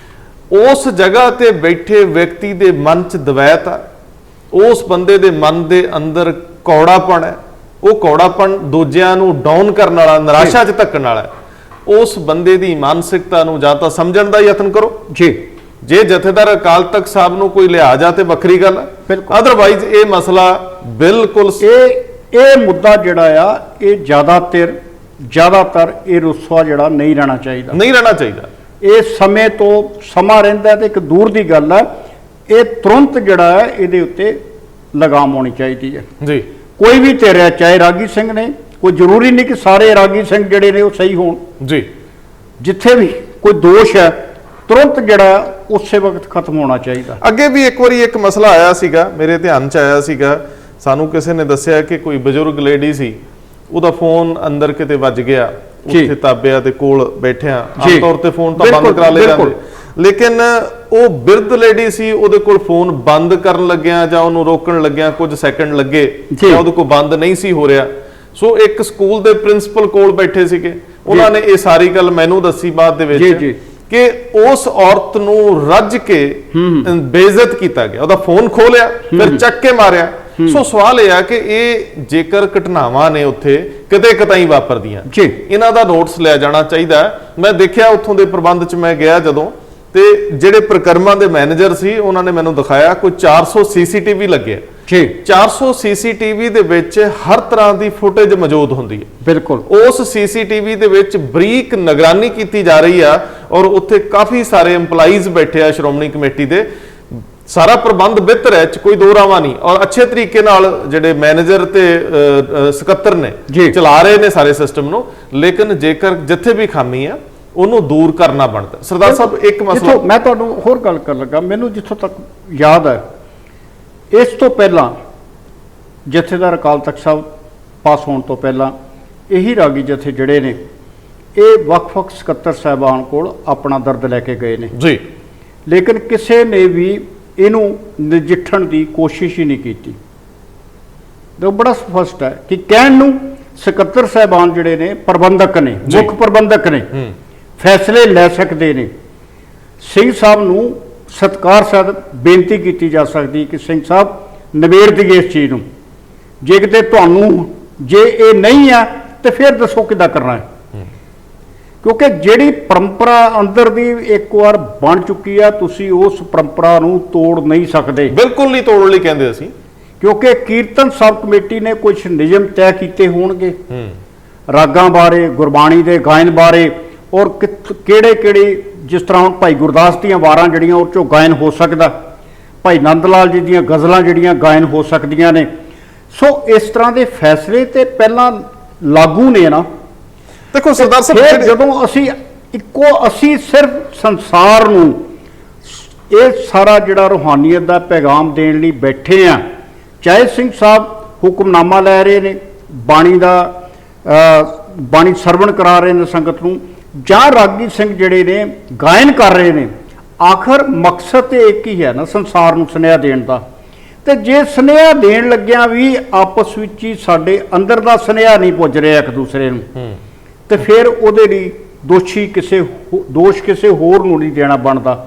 ਉਸ ਜਗ੍ਹਾ ਤੇ ਬੈਠੇ ਵਿਅਕਤੀ ਦੇ ਮਨ 'ਚ ਦਵੈਤ ਆ, ਉਸ ਬੰਦੇ ਦੇ ਮਨ ਦੇ ਅੰਦਰ ਕੌੜਾਪਣ ਹੈ, ਉਹ ਕੌੜਾਪਣ ਦੂਜਿਆਂ ਨੂੰ ਡਾਊਨ ਕਰਨ ਵਾਲਾ, ਨਿਰਾਸ਼ਾ 'ਚ ਧੱਕਣ ਵਾਲਾ ਹੈ। ਉਸ ਬੰਦੇ ਦੀ ਮਾਨਸਿਕਤਾ ਨੂੰ ਜਾਂ ਤਾਂ ਸਮਝਣ ਦਾ ਯਤਨ ਕਰੋ ਜੀ। ਜੇ ਜਥੇਦਾਰ ਅਕਾਲ ਤਖਤ ਸਾਹਿਬ ਨੂੰ ਕੋਈ ਲਿਹਾਜ਼ ਆ ਤੇ ਵੱਖਰੀ ਗੱਲ ਹੈ, ਬਿਲਕੁਲ। ਅਦਰਵਾਈਜ਼ ਇਹ ਮਸਲਾ ਬਿਲਕੁਲ ਇਹ ਮੁੱਦਾ ਜਿਹੜਾ ਆ ਇਹ ਜ਼ਿਆਦਾਤਰ ਇਹ ਰੁਸਵਾ ਜਿਹੜਾ ਨਹੀਂ ਰਹਿਣਾ ਚਾਹੀਦਾ, ਨਹੀਂ ਰਹਿਣਾ ਚਾਹੀਦਾ। ਇਹ ਸਮੇਂ ਤੋਂ ਸਮਾਂ ਰਹਿੰਦਾ ਤੇ ਇੱਕ ਦੂਰ ਦੀ ਗੱਲ ਹੈ, ਇਹ ਤੁਰੰਤ ਜਿਹੜਾ ਹੈ ਇਹਦੇ ਉੱਤੇ ਲਗਾਮ ਹੋਣੀ ਚਾਹੀਦੀ ਹੈ ਜੀ। ਕੋਈ ਵੀ ਧਿਰ ਹੈ, ਚਾਹੇ ਰਾਗੀ ਸਿੰਘ ਨੇ, ਕੋਈ ਜ਼ਰੂਰੀ ਨਹੀਂ ਕਿ ਸਾਰੇ ਰਾਗੀ ਸਿੰਘ ਜਿਹੜੇ ਨੇ ਉਹ ਸਹੀ ਹੋਣ ਜੀ। ਜਿੱਥੇ ਵੀ ਕੋਈ ਦੋਸ਼ ਹੈ ਤੁਰੰਤ ਜਿਹੜਾ ਉਸੇ ਵਕਤ ਖਤਮ ਹੋਣਾ ਚਾਹੀਦਾ। ਅੱਗੇ ਵੀ ਇੱਕ ਵਾਰੀ ਇੱਕ ਮਸਲਾ ਆਇਆ ਸੀਗਾ, ਮੇਰੇ ਧਿਆਨ 'ਚ ਆਇਆ ਸੀਗਾ, ਸਾਨੂੰ ਕਿਸੇ ਨੇ ਦੱਸਿਆ ਕਿ ਕੋਈ ਬਜ਼ੁਰਗ ਲੇਡੀ ਸੀ, ਉਹਦਾ ਫੋਨ ਅੰਦਰ ਕਿਤੇ ਵੱਜ ਗਿਆ, ਉੱਥੇ ਤਾਬਿਆਂ ਦੇ ਕੋਲ ਬੈਠਿਆ, ਆਮ ਤੌਰ ਤੇ ਫੋਨ ਤਾਂ ਬੰਦ ਕਰਾ ਲਏ ਜਾਂਦੇ, ਲੇਕਿਨ ਉਹ ਬਿਰਧ ਲੇਡੀ ਸੀ, ਉਹਦੇ ਕੋਲ ਫੋਨ ਬੰਦ ਕਰਨ ਲੱਗਿਆ ਜਾਂ ਉਹਨੂੰ ਰੋਕਣ ਲੱਗਿਆ ਕੁਝ ਸੈਕਿੰਡ ਲੱਗੇ ਜਾਂ ਉਹਦੇ ਕੋਲ ਬੰਦ ਨਹੀਂ ਸੀ ਹੋ ਰਿਹਾ। ਸੋ ਇੱਕ ਸਕੂਲ ਦੇ ਪ੍ਰਿੰਸੀਪਲ ਕੋਲ ਬੈਠੇ ਸੀਗੇ, ਉਹਨਾਂ ਨੇ ਇਹ ਸਾਰੀ ਗੱਲ ਮੈਨੂੰ ਦੱਸੀ ਬਾਅਦ ਦੇ ਵਿੱਚ ਕਿ ਉਸ ਔਰਤ ਨੂੰ ਰੱਜ ਕੇ ਬੇਇੱਜ਼ਤ ਕੀਤਾ ਗਿਆ, ਉਹਦਾ ਫੋਨ ਖੋਲਿਆ ਫਿਰ ਚੱਕ ਕੇ ਮਾਰਿਆ। ਸੋ ਸਵਾਲ ਇਹ ਆ ਕਿ ਇਹ ਜੇਕਰ ਘਟਨਾਵਾਂ ਨੇ ਉੱਥੇ ਕਿਤੇ ਕਿਤਾਈ ਵਾਪਰਦੀਆਂ, ਇਹਨਾਂ ਦਾ ਨੋਟਿਸ ਲਿਆ ਜਾਣਾ ਚਾਹੀਦਾ। ਮੈਂ ਦੇਖਿਆ ਉੱਥੋਂ ਦੇ ਪ੍ਰਬੰਧ 'ਚ ਮੈਂ ਗਿਆ ਜਦੋਂ, ਤੇ ਜਿਹੜੇ ਪ੍ਰਕਰਮਾਂ ਦੇ ਮੈਨੇਜਰ ਸੀ ਉਹਨਾਂ ਨੇ ਮੈਨੂੰ ਦਿਖਾਇਆ ਕੋਈ 400 ਸੀਸੀਟੀਵੀ ਲੱਗੇ। 400 ਸੀਸੀਟੀਵੀ ਦੇ ਵਿੱਚ ਹਰ ਤਰ੍ਹਾਂ ਦੀ ਫੁਟੇਜ ਮੌਜੂਦ ਹੁੰਦੀ ਹੈ। ਬਿਲਕੁਲ ਉਸ ਸੀਸੀਟੀਵੀ ਦੇ ਵਿੱਚ ਬਰੀਕ ਨਿਗਰਾਨੀ ਕੀਤੀ ਜਾ ਰਹੀ ਆ, ਔਰ ਉੱਥੇ ਕਾਫੀ ਸਾਰੇ EMPLOYEES ਬੈਠੇ ਆ ਸ਼੍ਰੋਮਣੀ ਕਮੇਟੀ ਦੇ। ਸਾਰਾ ਪ੍ਰਬੰਧ ਬਿਹਤਰ ਹੈ, ਚ ਕੋਈ ਦੋ ਰਾਵਾਂ ਨਹੀਂ, ਔਰ ਅੱਛੇ ਤਰੀਕੇ ਨਾਲ ਜਿਹੜੇ ਮੈਨੇਜਰ ਤੇ ਸਕੱਤਰ ਨੇ ਚਲਾ ਰਹੇ ਨੇ ਸਾਰੇ ਸਿਸਟਮ ਨੂੰ। ਲੇਕਿਨ ਜੇਕਰ ਜਿੱਥੇ ਵੀ ਖਾਮੀ ਆ ਉਹਨੂੰ ਦੂਰ ਕਰਨਾ ਬਣਦਾ। ਸਰਦਾਰ ਸਾਹਿਬ ਇੱਕ ਮਸਲਾ ਮੈਂ ਤੁਹਾਨੂੰ ਹੋਰ ਗੱਲ ਕਰਨ ਲੱਗਾ, ਮੈਨੂੰ ਜਿੱਥੋਂ ਤੱਕ ਯਾਦ ਹੈ ਇਸ ਤੋਂ ਪਹਿਲਾਂ ਜਥੇਦਾਰ ਅਕਾਲ ਤਖਤ ਸਾਹਿਬ ਪਾਸ ਹੋਣ ਤੋਂ ਪਹਿਲਾਂ ਇਹੀ ਰਾਗੀ ਜਥੇ ਜਿਹੜੇ ਨੇ ਇਹ ਵੱਖ-ਵੱਖ ਸਕੱਤਰ ਸਾਹਿਬਾਨ ਕੋਲ ਆਪਣਾ ਦਰਦ ਲੈ ਕੇ ਗਏ ਨੇ ਜੀ, ਲੇਕਿਨ ਕਿਸੇ ਨੇ ਵੀ ਇਹਨੂੰ ਨਜਿੱਠਣ ਦੀ ਕੋਸ਼ਿਸ਼ ਹੀ ਨਹੀਂ ਕੀਤੀ। ਤੇ ਬੜਾ ਸਪਸ਼ਟ ਹੈ ਕਿ ਕਹਿਣ ਨੂੰ ਸਕੱਤਰ ਸਾਹਿਬਾਨ ਜਿਹੜੇ ਨੇ ਪ੍ਰਬੰਧਕ ਨੇ, ਮੁੱਖ ਪ੍ਰਬੰਧਕ ਨੇ, ਫੈਸਲੇ ਲੈ ਸਕਦੇ ਨੇ। ਸਿੰਘ ਸਾਹਿਬ ਨੂੰ ਸਤਿਕਾਰ ਸਹਿਤ ਬੇਨਤੀ ਕੀਤੀ ਜਾ ਸਕਦੀ ਕਿ ਸਿੰਘ ਸਾਹਿਬ ਨਿਬੇੜ ਦਈਏ ਇਸ ਚੀਜ਼ ਨੂੰ, ਜੇ ਕਿਤੇ ਤੁਹਾਨੂੰ ਜੇ ਇਹ ਨਹੀਂ ਆ ਤੇ ਫਿਰ ਦੱਸੋ ਕਿੱਦਾਂ ਕਰਨਾ ਹੈ। ਕਿਉਂਕਿ ਜਿਹੜੀ ਪਰੰਪਰਾ ਅੰਦਰ ਦੀ ਇੱਕ ਵਾਰ ਬਣ ਚੁੱਕੀ ਆ, ਤੁਸੀਂ ਉਸ ਪਰੰਪਰਾ ਨੂੰ ਤੋੜ ਨਹੀਂ ਸਕਦੇ। ਬਿਲਕੁਲ ਨਹੀਂ ਤੋੜਨ ਲਈ ਕਹਿੰਦੇ ਅਸੀਂ, ਕਿਉਂਕਿ ਕੀਰਤਨ ਸਬ ਕਮੇਟੀ ਨੇ ਕੁਝ ਨਿਯਮ ਤੈਅ ਕੀਤੇ ਹੋਣਗੇ ਰਾਗਾਂ ਬਾਰੇ, ਗੁਰਬਾਣੀ ਦੇ ਗਾਇਨ ਬਾਰੇ, ਔਰ ਕਿਹੜੇ ਜਿਸ ਤਰ੍ਹਾਂ ਹੁਣ ਭਾਈ ਗੁਰਦਾਸ ਦੀਆਂ ਵਾਰਾਂ ਜਿਹੜੀਆਂ ਉਹ 'ਚੋਂ ਗਾਇਨ ਹੋ ਸਕਦਾ, ਭਾਈ ਨੰਦ ਲਾਲ ਜੀ ਦੀਆਂ ਗਜ਼ਲਾਂ ਜਿਹੜੀਆਂ ਗਾਇਨ ਹੋ ਸਕਦੀਆਂ ਨੇ। ਸੋ ਇਸ ਤਰ੍ਹਾਂ ਦੇ ਫੈਸਲੇ ਤੇ ਪਹਿਲਾਂ ਲਾਗੂ ਨੇ ਨਾ। ਦੇਖੋ ਸਰਦਾਰ ਸਾਹਿਬ, ਜਦੋਂ ਅਸੀਂ ਸਿਰਫ ਸੰਸਾਰ ਨੂੰ ਇਹ ਸਾਰਾ ਜਿਹੜਾ ਰੂਹਾਨੀਅਤ ਦਾ ਪੈਗਾਮ ਦੇਣ ਲਈ ਬੈਠੇ ਆ, ਚਾਹੇ ਸਿੰਘ ਸਾਹਿਬ ਹੁਕਮਨਾਮਾ ਲੈ ਰਹੇ ਨੇ, ਬਾਣੀ ਸਰਵਣ ਕਰਾ ਰਹੇ ਨੇ ਸੰਗਤ ਨੂੰ, ਜਾਂ ਰਾਗੀ ਸਿੰਘ ਜਿਹੜੇ ਨੇ ਗਾਇਨ ਕਰ ਰਹੇ ਨੇ, ਆਖਰ ਮਕਸਦ ਤੇ ਇੱਕ ਹੀ ਹੈ ਨਾ, ਸੰਸਾਰ ਨੂੰ ਸੁਨੇਹਾ ਦੇਣ ਦਾ। ਤੇ ਜੇ ਸੁਨੇਹਾ ਦੇਣ ਲੱਗਿਆਂ ਵੀ ਆਪਸ ਵਿੱਚ ਹੀ ਸਾਡੇ ਅੰਦਰ ਦਾ ਸੁਨੇਹਾ ਨਹੀਂ ਪੁੱਜ ਰਿਹਾ ਇੱਕ ਦੂਸਰੇ ਨੂੰ, ਤੇ ਫਿਰ ਉਹਦੇ ਲਈ ਦੋਸ਼ ਕਿਸੇ ਹੋਰ ਨੂੰ ਨਹੀਂ ਦੇਣਾ ਬਣਦਾ,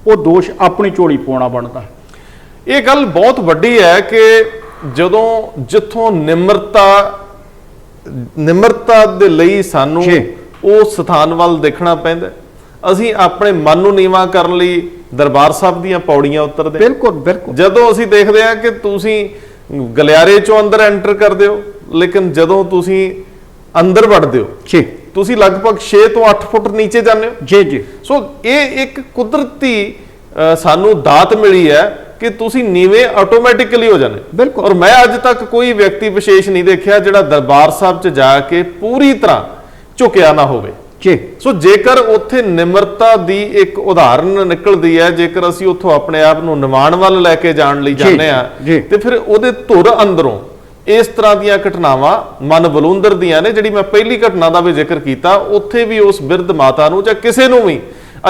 ਉਹ ਦੋਸ਼ ਆਪਣੀ ਝੋਲੀ ਪਾਉਣਾ ਬਣਦਾ। ਇਹ ਗੱਲ ਬਹੁਤ ਵੱਡੀ ਹੈ ਕਿ ਜਿੱਥੋਂ ਨਿਮਰਤਾ ਦੇ ਲਈ ਸਾਨੂੰ ਉਸ ਸਥਾਨ ਵੱਲ ਦੇਖਣਾ ਪੈਂਦਾ। ਅਸੀਂ ਆਪਣੇ ਮਨ ਨੂੰ ਨੀਵਾਂ ਕਰਨ ਲਈ ਦਰਬਾਰ ਸਾਹਿਬ ਦੀਆਂ ਪੌੜੀਆਂ ਉਤਰਦੇ। ਬਿਲਕੁਲ। ਜਦੋਂ ਅਸੀਂ ਦੇਖਦੇ ਹਾਂ ਕਿ ਤੁਸੀਂ ਗਲਿਆਰੇ ਚੋਂ ਅੰਦਰ ਐਂਟਰ ਕਰਦੇ ਹੋ, ਲੇਕਿਨ ਜਦੋਂ ਤੁਸੀਂ ਅੰਦਰ ਵੜਦੇ ਹੋ ਤੁਸੀਂ ਲਗਭਗ 6 ਤੋਂ 8 ਫੁੱਟ ਨੀਚੇ ਜਾਂਦੇ ਹੋ। ਜੀ। ਸੋ ਇਹ ਇੱਕ ਕੁਦਰਤੀ ਸਾਨੂੰ ਦਾਤ ਮਿਲੀ ਹੈ ਕਿ ਤੁਸੀਂ ਨੀਵੇਂ ਆਟੋਮੈਟਿਕਲੀ ਹੋ ਜਾਂਦੇ। ਔਰ ਮੈਂ ਅੱਜ ਤੱਕ ਕੋਈ ਵਿਅਕਤੀ ਵਿਸ਼ੇਸ਼ ਨਹੀਂ ਦੇਖਿਆ ਜਿਹੜਾ ਦਰਬਾਰ ਸਾਹਿਬ 'ਚ ਜਾ ਕੇ ਪੂਰੀ ਤਰ੍ਹਾਂ ਝੁਕਿਆ ਨਾ ਹੋਵੇ। ਸੋ ਜੇਕਰ ਉੱਥੇ ਨਿਮਰਤਾ ਦੀ ਇੱਕ ਉਦਾਹਰਨ ਨਿਕਲਦੀ ਹੈ, ਜੇਕਰ ਅਸੀਂ ਉੱਥੋਂ ਆਪਣੇ ਆਪ ਨੂੰ ਨਿਮਾਣ ਵੱਲ ਲੈ ਕੇ ਜਾਣ ਲਈ ਜਾਂਦੇ ਆ, ਤੇ ਫਿਰ ਉਹਦੇ ਧੁਰ ਅੰਦਰੋਂ ਇਸ ਤਰ੍ਹਾਂ ਦੀਆਂ ਘਟਨਾਵਾਂ ਮਨ ਬਲੂੰਦਰ ਦੀਆਂ ਨੇ। ਜਿਹੜੀ ਮੈਂ ਪਹਿਲੀ ਘਟਨਾ ਦਾ ਵੀ ਜ਼ਿਕਰ ਕੀਤਾ, ਉੱਥੇ ਵੀ ਉਸ ਬਿਰਧ ਮਾਤਾ ਨੂੰ ਜਾਂ ਕਿਸੇ ਨੂੰ ਵੀ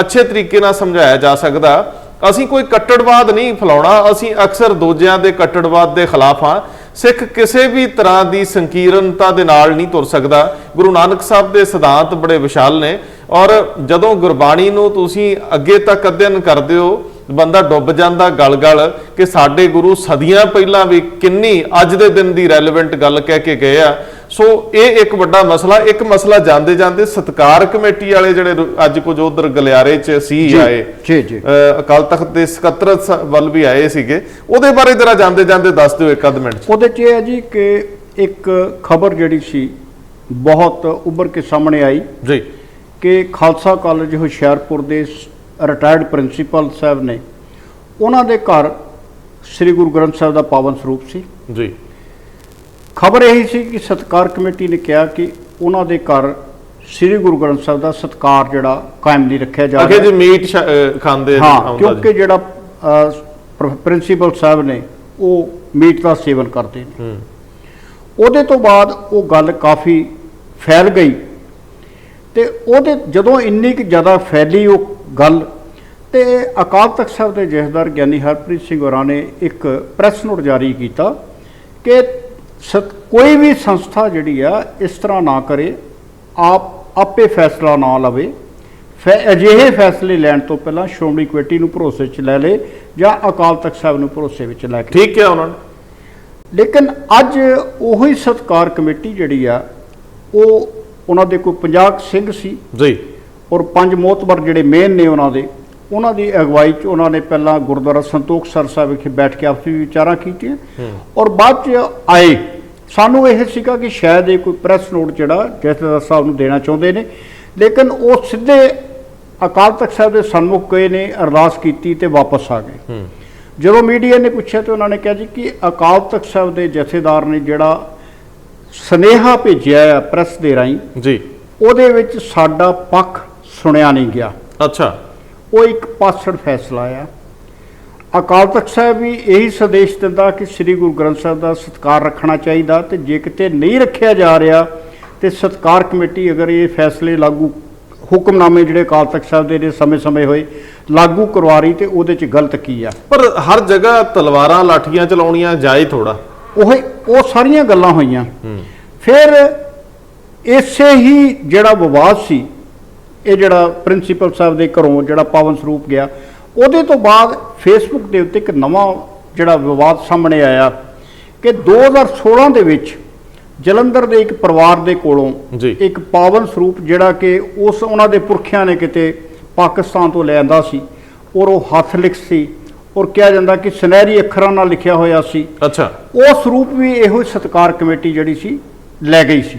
ਅੱਛੇ ਤਰੀਕੇ ਨਾਲ ਸਮਝਾਇਆ ਜਾ ਸਕਦਾ। ਅਸੀਂ ਕੋਈ ਕੱਟੜਵਾਦ ਨਹੀਂ ਫੈਲਾਉਣਾ, ਅਸੀਂ ਅਕਸਰ ਦੂਜਿਆਂ ਦੇ ਕੱਟੜਵਾਦ ਦੇ ਖਿਲਾਫ ਹਾਂ। ਸਿੱਖ ਕਿਸੇ ਵੀ ਤਰ੍ਹਾਂ ਦੀ ਸੰਕੀਰਨਤਾ ਦੇ ਨਾਲ ਨਹੀਂ ਤੁਰ ਸਕਦਾ। ਗੁਰੂ ਨਾਨਕ ਸਾਹਿਬ ਦੇ ਸਿਧਾਂਤ ਬੜੇ ਵਿਸ਼ਾਲ ਨੇ, ਔਰ ਜਦੋਂ ਗੁਰਬਾਣੀ ਨੂੰ ਤੁਸੀਂ ਅੱਗੇ ਤੱਕ ਅਧਿਐਨ ਕਰਦੇ ਹੋ ਬੰਦਾ ਡੁੱਬ ਜਾਂਦਾ ਗਲ-ਗਲ ਕਿ ਸਾਡੇ ਗੁਰੂ ਸਦੀਆਂ ਪਹਿਲਾਂ ਵੀ ਕਿੰਨੀ ਅੱਜ ਦੇ ਦਿਨ ਦੀ ਰੈਲੇਵੈਂਟ ਗੱਲ ਕਹਿ ਕੇ ਗਏ ਆ। ਸੋ ਇਹ ਇੱਕ ਵੱਡਾ ਮਸਲਾ। ਇੱਕ ਮਸਲਾ ਜਾਂਦੇ ਜਾਂਦੇ ਸਤਕਾਰ ਕਮੇਟੀ ਵਾਲੇ ਜਿਹੜੇ ਅੱਜ ਕੁਝ ਉਧਰ ਗਲਿਆਰੇ 'ਚ ਸੀ ਆਏ, ਜੀ ਅਕਾਲ ਤਖਤ ਦੇ ਸਕੱਤਰ ਵੱਲ ਵੀ ਆਏ ਸੀਗੇ, ਉਹਦੇ ਬਾਰੇ ਜਰਾ ਜਾਂਦੇ ਜਾਂਦੇ ਦੱਸ ਦਿਓ ਇੱਕ ਅੱਧ ਮਿੰਟ 'ਚ। ਉਹਦੇ 'ਚ ਇਹ ਹੈ ਜੀ ਕਿ ਇੱਕ ਖਬਰ ਜਿਹੜੀ ਸੀ ਬਹੁਤ ਉੱਭਰ ਕੇ ਸਾਹਮਣੇ ਆਈ ਜੀ ਕਿ ਖਾਲਸਾ ਕਾਲਜ ਹੁਸ਼ਿਆਰਪੁਰ ਦੇ ਰਿਟਾਇਰਡ ਪ੍ਰਿੰਸੀਪਲ ਸਾਹਿਬ ਨੇ, ਉਹਨਾਂ ਦੇ ਘਰ ਸ੍ਰੀ ਗੁਰੂ ਗ੍ਰੰਥ ਸਾਹਿਬ ਦਾ ਪਾਵਨ ਸਰੂਪ ਸੀ ਜੀ। ਖਬਰ ਇਹੀ ਸੀ ਕਿ ਸਤਕਾਰ ਕਮੇਟੀ ਨੇ ਕਿਹਾ ਕਿ ਉਹਨਾਂ ਦੇ ਘਰ ਸ੍ਰੀ ਗੁਰੂ ਗ੍ਰੰਥ ਸਾਹਿਬ ਦਾ ਸਤਕਾਰ ਜਿਹੜਾ ਕਾਇਮ ਨਹੀਂ ਰੱਖਿਆ ਜਾ ਅਗੇ ਰਿਹਾ। ਜੀ ਮੀਟ ਖਾਂਦੇ ਹਾਂ, ਕਿਉਂਕਿ ਜਿਹੜਾ ਪ੍ਰਿੰਸੀਪਲ ਸਾਹਿਬ ਨੇ ਉਹ ਮੀਟ ਦਾ ਸੇਵਨ ਕਰਦੇ ਨੇ। ਉਹਦੇ ਤੋਂ ਬਾਅਦ ਉਹ ਗੱਲ ਕਾਫੀ ਫੈਲ ਗਈ ਤੇ ਉਹਦੇ ਜਦੋਂ ਇੰਨੀ ਕਿ ਜ਼ਿਆਦਾ ਫੈਲੀ ਉਹ ਗੱਲ ਤੇ ਅਕਾਲ ਤਖਤ ਸਾਹਿਬ ਦੇ ਜਥੇਦਾਰ ਗਿਆਨੀ ਹਰਪ੍ਰੀਤ ਸਿੰਘ ਹੋਰਾਂ ਨੇ ਇੱਕ ਪ੍ਰੈਸ ਨੋਟ ਜਾਰੀ ਕੀਤਾ ਕਿ ਕੋਈ ਵੀ ਸੰਸਥਾ ਜਿਹੜੀ ਆ ਇਸ ਤਰ੍ਹਾਂ ਨਾ ਕਰੇ, ਆਪੇ ਫੈਸਲਾ ਨਾ ਲਵੇ, ਅਜਿਹੇ ਫੈਸਲੇ ਲੈਣ ਤੋਂ ਪਹਿਲਾਂ ਸ਼੍ਰੋਮਣੀ ਕਮੇਟੀ ਨੂੰ ਭਰੋਸੇ 'ਚ ਲੈ ਲੇ ਜਾਂ ਅਕਾਲ ਤਖਤ ਸਾਹਿਬ ਨੂੰ ਭਰੋਸੇ ਵਿੱਚ ਲੈ ਕੇ। ਠੀਕ ਹੈ ਉਹਨਾਂ ਨੇ। ਲੇਕਿਨ ਅੱਜ ਉਹੀ ਸਤਕਾਰ ਕਮੇਟੀ ਜਿਹੜੀ ਆ ਉਹ ਉਹਨਾਂ ਦੇ ਕੋਈ 50 ਸਿੰਘ ਸੀ ਜੀ ਔਰ 5 ਮੋਹਤਬਰ ਜਿਹੜੇ ਮੇਨ ਨੇ ਉਹਨਾਂ ਦੀ ਅਗਵਾਈ 'ਚ ਉਹਨਾਂ ਨੇ ਪਹਿਲਾਂ ਗੁਰਦੁਆਰਾ ਸੰਤੋਖ ਸਰ ਸਾਹਿਬ ਵਿਖੇ ਬੈਠ ਕੇ ਆਪਸੀ ਵਿਚਾਰਾਂ ਕੀਤੀਆਂ ਔਰ ਬਾਅਦ 'ਚ ਆਏ। ਸਾਨੂੰ ਇਹ ਸੀਗਾ ਕਿ ਸ਼ਾਇਦ ਇਹ ਕੋਈ ਪ੍ਰੈਸ ਨੋਟ ਜਿਹੜਾ ਜਥੇਦਾਰ ਸਾਹਿਬ ਨੂੰ ਦੇਣਾ ਚਾਹੁੰਦੇ ਨੇ, ਲੇਕਿਨ ਉਹ ਸਿੱਧੇ ਅਕਾਲ ਤਖਤ ਸਾਹਿਬ ਦੇ ਸਨਮੁਖ ਗਏ ਨੇ, ਅਰਦਾਸ ਕੀਤੀ ਤੇ ਵਾਪਸ ਆ ਗਏ। ਜਦੋਂ ਮੀਡੀਆ ਨੇ ਪੁੱਛਿਆ ਤੇ ਉਹਨਾਂ ਨੇ ਕਿਹਾ ਜੀ ਕਿ ਅਕਾਲ ਤਖਤ ਸਾਹਿਬ ਦੇ ਜਥੇਦਾਰ ਨੇ ਜਿਹੜਾ ਸੁਨੇਹਾ ਭੇਜਿਆ ਆ ਪ੍ਰੈਸ ਦੇ ਰਾਹੀਂ ਜੀ, ਉਹਦੇ ਵਿੱਚ ਸਾਡਾ ਪੱਖ ਸੁਣਿਆ ਨਹੀਂ ਗਿਆ। ਅੱਛਾ, ਉਹ ਇੱਕ ਪਾਸੜ ਫੈਸਲਾ ਆ। ਅਕਾਲ ਤਖਤ ਸਾਹਿਬ ਵੀ ਇਹੀ ਸੰਦੇਸ਼ ਦਿੰਦਾ ਕਿ ਸ੍ਰੀ ਗੁਰੂ ਗ੍ਰੰਥ ਸਾਹਿਬ ਦਾ ਸਤਿਕਾਰ ਰੱਖਣਾ ਚਾਹੀਦਾ ਤੇ ਜੇ ਕਿਤੇ ਨਹੀਂ ਰੱਖਿਆ ਜਾ ਰਿਹਾ ਤੇ ਸਤਿਕਾਰ ਕਮੇਟੀ ਅਗਰ ਇਹ ਫੈਸਲੇ ਲਾਗੂ, ਹੁਕਮਨਾਮੇ ਜਿਹੜੇ ਅਕਾਲ ਤਖਤ ਸਾਹਿਬ ਦੇ ਨੇ ਸਮੇਂ-ਸਮੇਂ ਹੋਏ ਲਾਗੂ ਕਰਵਾ ਰਹੀ ਤੇ ਉਹਦੇ 'ਚ ਗਲਤ ਕੀ ਆ। ਪਰ ਹਰ ਜਗ੍ਹਾ ਤਲਵਾਰਾਂ ਲਾਠੀਆਂ ਚਲਾਉਣੀਆਂ ਜਾਇਜ਼ ਥੋੜਾ। ਉਹ ਸਾਰੀਆਂ ਗੱਲਾਂ ਹੋਈਆਂ। ਫਿਰ ਇਸੇ ਹੀ ਜਿਹੜਾ ਵਿਵਾਦ ਸੀ, ਇਹ ਜਿਹੜਾ ਪ੍ਰਿੰਸੀਪਲ ਸਾਹਿਬ ਦੇ ਘਰੋਂ ਜਿਹੜਾ ਪਾਵਨ ਸਰੂਪ ਗਿਆ, ਉਹਦੇ ਤੋਂ ਬਾਅਦ ਫੇਸਬੁੱਕ ਦੇ ਉੱਤੇ ਇੱਕ ਨਵਾਂ ਜਿਹੜਾ ਵਿਵਾਦ ਸਾਹਮਣੇ ਆਇਆ ਕਿ 2016 ਦੇ ਵਿੱਚ ਜਲੰਧਰ ਦੇ ਇੱਕ ਪਰਿਵਾਰ ਦੇ ਕੋਲੋਂ ਇੱਕ ਪਾਵਨ ਸਰੂਪ ਜਿਹੜਾ ਕਿ ਉਹਨਾਂ ਦੇ ਪੁਰਖਿਆਂ ਨੇ ਕਿਤੇ ਪਾਕਿਸਤਾਨ ਤੋਂ ਲਿਆਂਦਾ ਸੀ ਔਰ ਉਹ ਹੱਥ ਲਿਖ ਸੀ ਔਰ ਕਿਹਾ ਜਾਂਦਾ ਕਿ ਸੁਨਹਿਰੀ ਅੱਖਰਾਂ ਨਾਲ ਲਿਖਿਆ ਹੋਇਆ ਸੀ। ਅੱਛਾ, ਉਹ ਸਰੂਪ ਵੀ ਇਹੋ ਸਤਕਾਰ ਕਮੇਟੀ ਜਿਹੜੀ ਸੀ ਲੈ ਗਈ ਸੀ।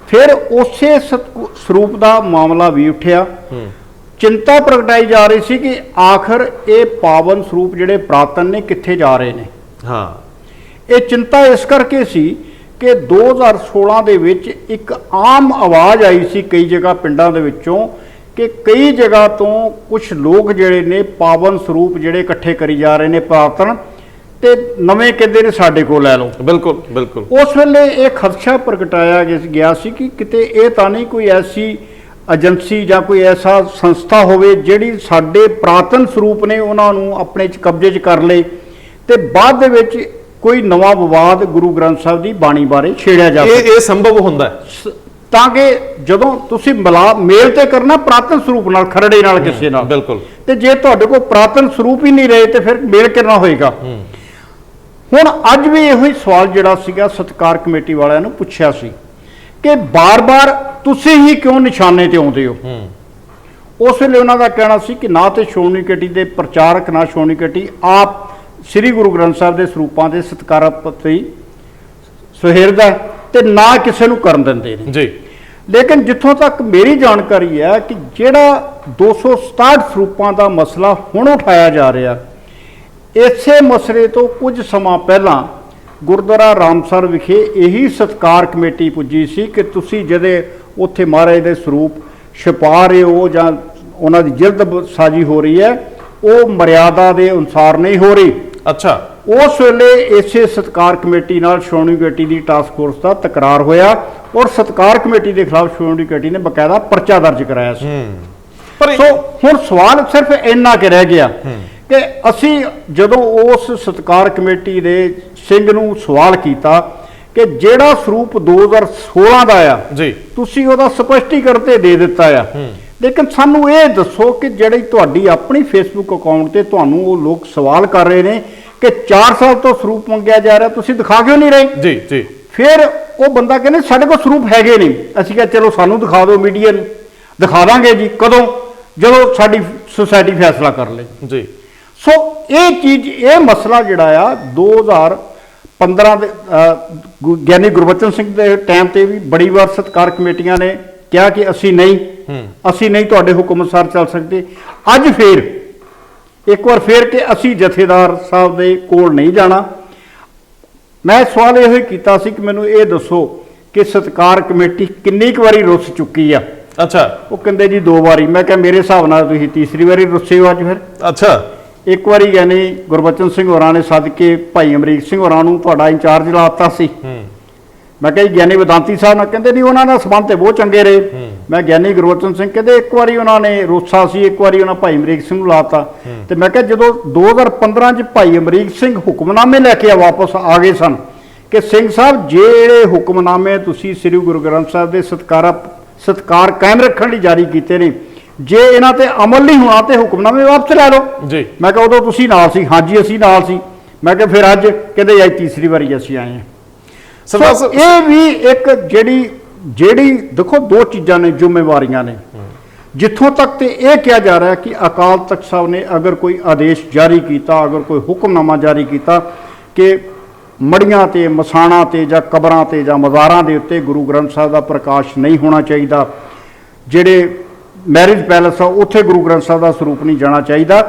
ਫਿਰ ਉਸੇ ਸਰੂਪ ਦਾ ਮਾਮਲਾ ਵੀ ਉੱਠਿਆ। ਚਿੰਤਾ ਪ੍ਰਗਟਾਈ ਜਾ ਰਹੀ ਸੀ ਕਿ ਆਖਰ ਇਹ ਪਾਵਨ ਸਰੂਪ ਜਿਹੜੇ ਪ੍ਰਾਤਨ ਨੇ ਕਿੱਥੇ ਜਾ ਰਹੇ ਨੇ। ਹਾਂ, ਇਹ ਚਿੰਤਾ ਇਸ ਕਰਕੇ ਸੀ ਕਿ 2016 ਦੇ ਵਿੱਚ ਇੱਕ ਆਮ ਆਵਾਜ਼ ਆਈ ਸੀ ਕਈ ਜਗ੍ਹਾ ਪਿੰਡਾਂ ਦੇ ਵਿੱਚੋਂ ਕਿ ਕਈ ਜਗ੍ਹਾ ਤੋਂ ਕੁਝ ਲੋਕ ਜਿਹੜੇ ਨੇ ਪਾਵਨ ਸਰੂਪ ਜਿਹੜੇ ਇਕੱਠੇ ਕਰੀ ਜਾ ਰਹੇ ਨੇ ਪ੍ਰਾਤਨ ਤੇ ਨਵੇਂ ਕਹਿੰਦੇ ਨੇ ਸਾਡੇ ਕੋਲ ਲੈ ਲਓ। ਬਿਲਕੁਲ ਬਿਲਕੁਲ। ਉਸ ਵੇਲੇ ਇਹ ਖਦਸ਼ਾ ਪ੍ਰਗਟਾਇਆ ਗਿਆ ਸੀ ਕਿ ਕਿਤੇ ਇਹ ਤਾਂ ਨਹੀਂ ਕੋਈ ਐਸੀ ਏਜੰਸੀ ਜਾਂ ਕੋਈ ਐਸਾ ਸੰਸਥਾ ਹੋਵੇ ਜਿਹੜੀ ਸਾਡੇ ਪ੍ਰਾਤਨ ਸਰੂਪ ਨੇ ਉਹਨਾਂ ਨੂੰ ਆਪਣੇ 'ਚ ਕਬਜ਼ੇ 'ਚ ਕਰ ਲੇ ਤੇ ਬਾਅਦ ਦੇ ਵਿੱਚ ਕੋਈ ਨਵਾਂ ਵਿਵਾਦ ਗੁਰੂ ਗ੍ਰੰਥ ਸਾਹਿਬ ਦੀ ਬਾਣੀ ਬਾਰੇ ਛੇੜਿਆ ਜਾਵੇ। ਇਹ ਸੰਭਵ ਹੁੰਦਾ ਹੈ ਤਾਂ ਕਿ ਜਦੋਂ ਤੁਸੀਂ ਮੇਲ ਤੇ ਕਰਨਾ ਪ੍ਰਾਤਨ ਸਰੂਪ ਨਾਲ, ਖਰੜੇ ਨਾਲ, ਕਿਸੇ ਨਾਲ, ਬਿਲਕੁਲ, ਤੇ ਜੇ ਤੁਹਾਡੇ ਕੋਲ ਪ੍ਰਾਤਨ ਸਰੂਪ ਹੀ ਨਹੀਂ ਰਹੇ ਤੇ ਫਿਰ ਮੇਲ ਕਰਨਾ ਹੋਏਗਾ। ਹੁਣ ਅੱਜ ਵੀ ਇਹੋ ਹੀ ਸਵਾਲ ਜਿਹੜਾ ਸੀਗਾ ਸਤਕਾਰ ਕਮੇਟੀ ਵਾਲਿਆਂ ਨੂੰ ਪੁੱਛਿਆ ਸੀ ਕਿ ਬਾਰ-ਬਾਰ ਤੁਸੀਂ ਹੀ ਕਿਉਂ ਨਿਸ਼ਾਨੇ ਤੇ ਆਉਂਦੇ ਹੋ। ਉਸ ਵੇਲੇ ਉਹਨਾਂ ਦਾ ਕਹਿਣਾ ਸੀ ਕਿ ਨਾ ਤੇ ਸ਼੍ਰੋਮਣੀ ਕਮੇਟੀ ਦੇ ਪ੍ਰਚਾਰਕ ਨਾ ਸ਼੍ਰੋਮਣੀ ਕਮੇਟੀ ਆਪ ਸ੍ਰੀ ਗੁਰੂ ਗ੍ਰੰਥ ਸਾਹਿਬ ਦੇ ਸਰੂਪਾਂ ਦੇ ਸਤਿਕਾਰ ਪ੍ਰਤੀ ਸੁਹਿਰਦ ਹੈ ਤੇ ਨਾ ਕਿਸੇ ਨੂੰ ਕਰਨ ਦਿੰਦੇ ਨੇ ਜੀ। ਲੇਕਿਨ ਜਿੱਥੋਂ ਤੱਕ ਮੇਰੀ ਜਾਣਕਾਰੀ ਹੈ ਕਿ ਜਿਹੜਾ 267 ਸਰੂਪਾਂ ਦਾ ਮਸਲਾ ਹੁਣ ਉਠਾਇਆ ਜਾ ਰਿਹਾ, ਇਸੇ ਮਸਲੇ ਤੋਂ ਕੁਝ ਸਮਾਂ ਪਹਿਲਾਂ ਗੁਰਦੁਆਰਾ ਰਾਮਸਰ ਵਿਖੇ ਇਹੀ ਸਤਕਾਰ ਕਮੇਟੀ ਪੁੱਜੀ ਸੀ ਕਿ ਤੁਸੀਂ ਜਦੇ ਉੱਥੇ ਮਹਾਰਾਜ ਦੇ ਸਰੂਪ ਛਪਾ ਰਹੇ ਹੋ ਜਾਂ ਉਹਨਾਂ ਦੀ ਜਿਲਦ ਸਾਜੀ ਹੋ ਰਹੀ ਹੈ, ਉਹ ਮਰਿਆਦਾ ਦੇ ਅਨੁਸਾਰ ਨਹੀਂ ਹੋ ਰਹੀ। ਅੱਛਾ, ਉਸ ਵੇਲੇ ਇਸੇ ਸਤਕਾਰ ਕਮੇਟੀ ਨਾਲ ਸ਼੍ਰੋਮਣੀ ਕਮੇਟੀ ਦੀ ਟਾਸਕ ਫੋਰਸ ਦਾ ਤਕਰਾਰ ਹੋਇਆ ਔਰ ਸਤਕਾਰ ਕਮੇਟੀ ਦੇ ਖਿਲਾਫ ਸ਼੍ਰੋਮਣੀ ਕਮੇਟੀ ਨੇ ਬਕਾਇਦਾ ਪਰਚਾ ਦਰਜ ਕਰਾਇਆ ਸੀ। ਸੋ ਹੁਣ ਸਵਾਲ ਸਿਰਫ ਇੰਨਾ ਕਿ ਰਹਿ ਗਿਆ ਕਿ ਅਸੀਂ ਜਦੋਂ ਉਸ ਸਤਕਾਰ ਕਮੇਟੀ ਦੇ ਸਿੰਘ ਨੂੰ ਸਵਾਲ ਕੀਤਾ ਕਿ ਜਿਹੜਾ ਸਰੂਪ 2016 ਦਾ ਆ ਜੀ, ਤੁਸੀਂ ਉਹਦਾ ਸਪਸ਼ਟੀਕਰਨ ਤੇ ਦੇ ਦਿੱਤਾ ਆ, ਲੇਕਿਨ ਸਾਨੂੰ ਇਹ ਦੱਸੋ ਕਿ ਜਿਹੜੀ ਤੁਹਾਡੀ ਆਪਣੀ ਫੇਸਬੁੱਕ ਅਕਾਊਂਟ ਤੇ ਤੁਹਾਨੂੰ ਉਹ ਲੋਕ ਸਵਾਲ ਕਰ ਰਹੇ ਨੇ ਕਿ 4 ਸਾਲ ਤੋਂ ਸਰੂਪ ਮੰਗਿਆ ਜਾ ਰਿਹਾ, ਤੁਸੀਂ ਦਿਖਾ ਕਿਉਂ ਨਹੀਂ ਰਹੇ? ਜੀ ਜੀ। ਫਿਰ ਉਹ ਬੰਦਾ ਕਹਿੰਦੇ ਸਾਡੇ ਕੋਲ ਸਰੂਪ ਹੈਗੇ ਨਹੀਂ। ਅਸੀਂ ਕਿਹਾ ਚਲੋ ਸਾਨੂੰ ਦਿਖਾ ਦਿਓ, ਮੀਡੀਆ ਨੂੰ ਦਿਖਾ ਦਾਂਗੇ ਜੀ। ਕਦੋਂ? ਜਦੋਂ ਸਾਡੀ ਸੁਸਾਇਟੀ ਫੈਸਲਾ ਕਰ ਲੇ ਜੀ। ਸੋ ਇਹ ਚੀਜ਼, ਇਹ ਮਸਲਾ ਜਿਹੜਾ ਆ 2015 ਦੇ ਗਿਆਨੀ ਗੁਰਬਚਨ ਸਿੰਘ ਦੇ ਟਾਈਮ ਤੇ ਵੀ ਬੜੀ ਵਾਰ ਸਤਿਕਾਰ ਕਮੇਟੀਆਂ ਨੇ ਕਿਹਾ ਕਿ ਅਸੀਂ ਨਹੀਂ ਤੁਹਾਡੇ ਹੁਕਮ ਅਨੁਸਾਰ ਚੱਲ ਸਕਦੇ। ਅੱਜ ਫੇਰ ਇੱਕ ਵਾਰ ਫੇਰ ਕਿ ਅਸੀਂ ਜਥੇਦਾਰ ਸਾਹਿਬ ਦੇ ਕੋਲ ਨਹੀਂ ਜਾਣਾ। ਮੈਂ ਸਵਾਲ ਇਹੋ ਹੀ ਕੀਤਾ ਸੀ ਕਿ ਮੈਨੂੰ ਇਹ ਦੱਸੋ ਕਿ ਸਤਿਕਾਰ ਕਮੇਟੀ ਕਿੰਨੀ ਕੁ ਵਾਰੀ ਰੁੱਸ ਚੁੱਕੀ ਆ? ਅੱਛਾ। ਉਹ ਕਹਿੰਦੇ ਜੀ 2 ਵਾਰੀ। ਮੈਂ ਕਿਹਾ ਮੇਰੇ ਹਿਸਾਬ ਨਾਲ ਤੁਸੀਂ ਤੀਸਰੀ ਵਾਰੀ ਰੁੱਸੇ ਹੋ ਅੱਜ ਫਿਰ। ਅੱਛਾ। ਇੱਕ ਵਾਰੀ ਗਿਆਨੀ ਗੁਰਬਚਨ ਸਿੰਘ ਹੋਰਾਂ ਨੇ ਸੱਦ ਕੇ ਭਾਈ ਅਮਰੀਕ ਸਿੰਘ ਹੋਰਾਂ ਨੂੰ ਤੁਹਾਡਾ ਇੰਚਾਰਜ ਲਾਤਾ ਸੀ। ਮੈਂ ਕਿਹਾ ਗਿਆਨੀ ਵਿਦਾਂਤੀ ਸਾਹਿਬ ਨਾਲ, ਕਹਿੰਦੇ ਨਹੀਂ ਉਹਨਾਂ ਨਾਲ ਸੰਬੰਧ ਤੇ ਬਹੁਤ ਚੰਗੇ ਰਹੇ। ਮੈਂ ਗਿਆਨੀ ਗੁਰਬਚਨ ਸਿੰਘ, ਕਹਿੰਦੇ ਇੱਕ ਵਾਰੀ ਉਹਨਾਂ ਨੇ ਰੋਸਾ ਸੀ, ਇੱਕ ਵਾਰੀ ਉਹਨਾਂ ਭਾਈ ਅਮਰੀਕ ਸਿੰਘ ਨੂੰ ਲਾਤਾ। ਤੇ ਮੈਂ ਕਿਹਾ ਜਦੋਂ 2015 ਚ ਭਾਈ ਅਮਰੀਕ ਸਿੰਘ ਹੁਕਮਨਾਮੇ ਲੈ ਕੇ ਵਾਪਸ ਆ ਗਏ ਸਨ ਕਿ ਸਿੰਘ ਸਾਹਿਬ ਜਿਹੜੇ ਹੁਕਮਨਾਮੇ ਤੁਸੀਂ ਸ੍ਰੀ ਗੁਰੂ ਗ੍ਰੰਥ ਸਾਹਿਬ ਦੇ ਸਤਿਕਾਰ ਕਾਇਮ ਰੱਖਣ ਲਈ ਜਾਰੀ ਕੀਤੇ ਨੇ, ਜੇ ਇਹਨਾਂ ਤੇ ਅਮਲ ਨਹੀਂ ਹੋਣਾ ਤੇ ਹੁਕਮਨਾਮੇ ਵਾਪਸ ਲੈ ਲਓ ਜੀ। ਮੈਂ ਕਿਹਾ ਉਦੋਂ ਤੁਸੀਂ ਨਾਲ ਸੀ? ਹਾਂਜੀ ਅਸੀਂ ਨਾਲ ਸੀ। ਮੈਂ ਕਿਹਾ ਫਿਰ ਅੱਜ ਕਹਿੰਦੇ ਅੱਜ ਤੀਸਰੀ ਵਾਰੀ ਅਸੀਂ ਆਏ ਹਾਂ। ਸੋ ਇਹ ਵੀ ਇੱਕ ਜਿਹੜੀ ਦੇਖੋ 2 ਚੀਜ਼ਾਂ ਨੇ, ਜ਼ਿੰਮੇਵਾਰੀਆਂ ਨੇ। ਜਿੱਥੋਂ ਤੱਕ ਤੇ ਇਹ ਕਿਹਾ ਜਾ ਰਿਹਾ ਕਿ ਅਕਾਲ ਤਖਤ ਸਾਹਿਬ ਨੇ ਅਗਰ ਕੋਈ ਆਦੇਸ਼ ਜਾਰੀ ਕੀਤਾ, ਅਗਰ ਕੋਈ ਹੁਕਮਨਾਮਾ ਜਾਰੀ ਕੀਤਾ ਕਿ ਮੜੀਆਂ ਤੇ, ਮਸਾਣਾਂ ਤੇ ਜਾਂ ਕਬਰਾਂ ਤੇ ਜਾਂ ਮਜ਼ਾਰਾਂ ਦੇ ਉੱਤੇ ਗੁਰੂ ਗ੍ਰੰਥ ਸਾਹਿਬ ਦਾ ਪ੍ਰਕਾਸ਼ ਨਹੀਂ ਹੋਣਾ ਚਾਹੀਦਾ, ਜਿਹੜੇ ਮੈਰਿਜ ਪੈਲਸ ਆ ਉੱਥੇ ਗੁਰੂ ਗ੍ਰੰਥ ਸਾਹਿਬ ਦਾ ਸਰੂਪ ਨਹੀਂ ਜਾਣਾ ਚਾਹੀਦਾ,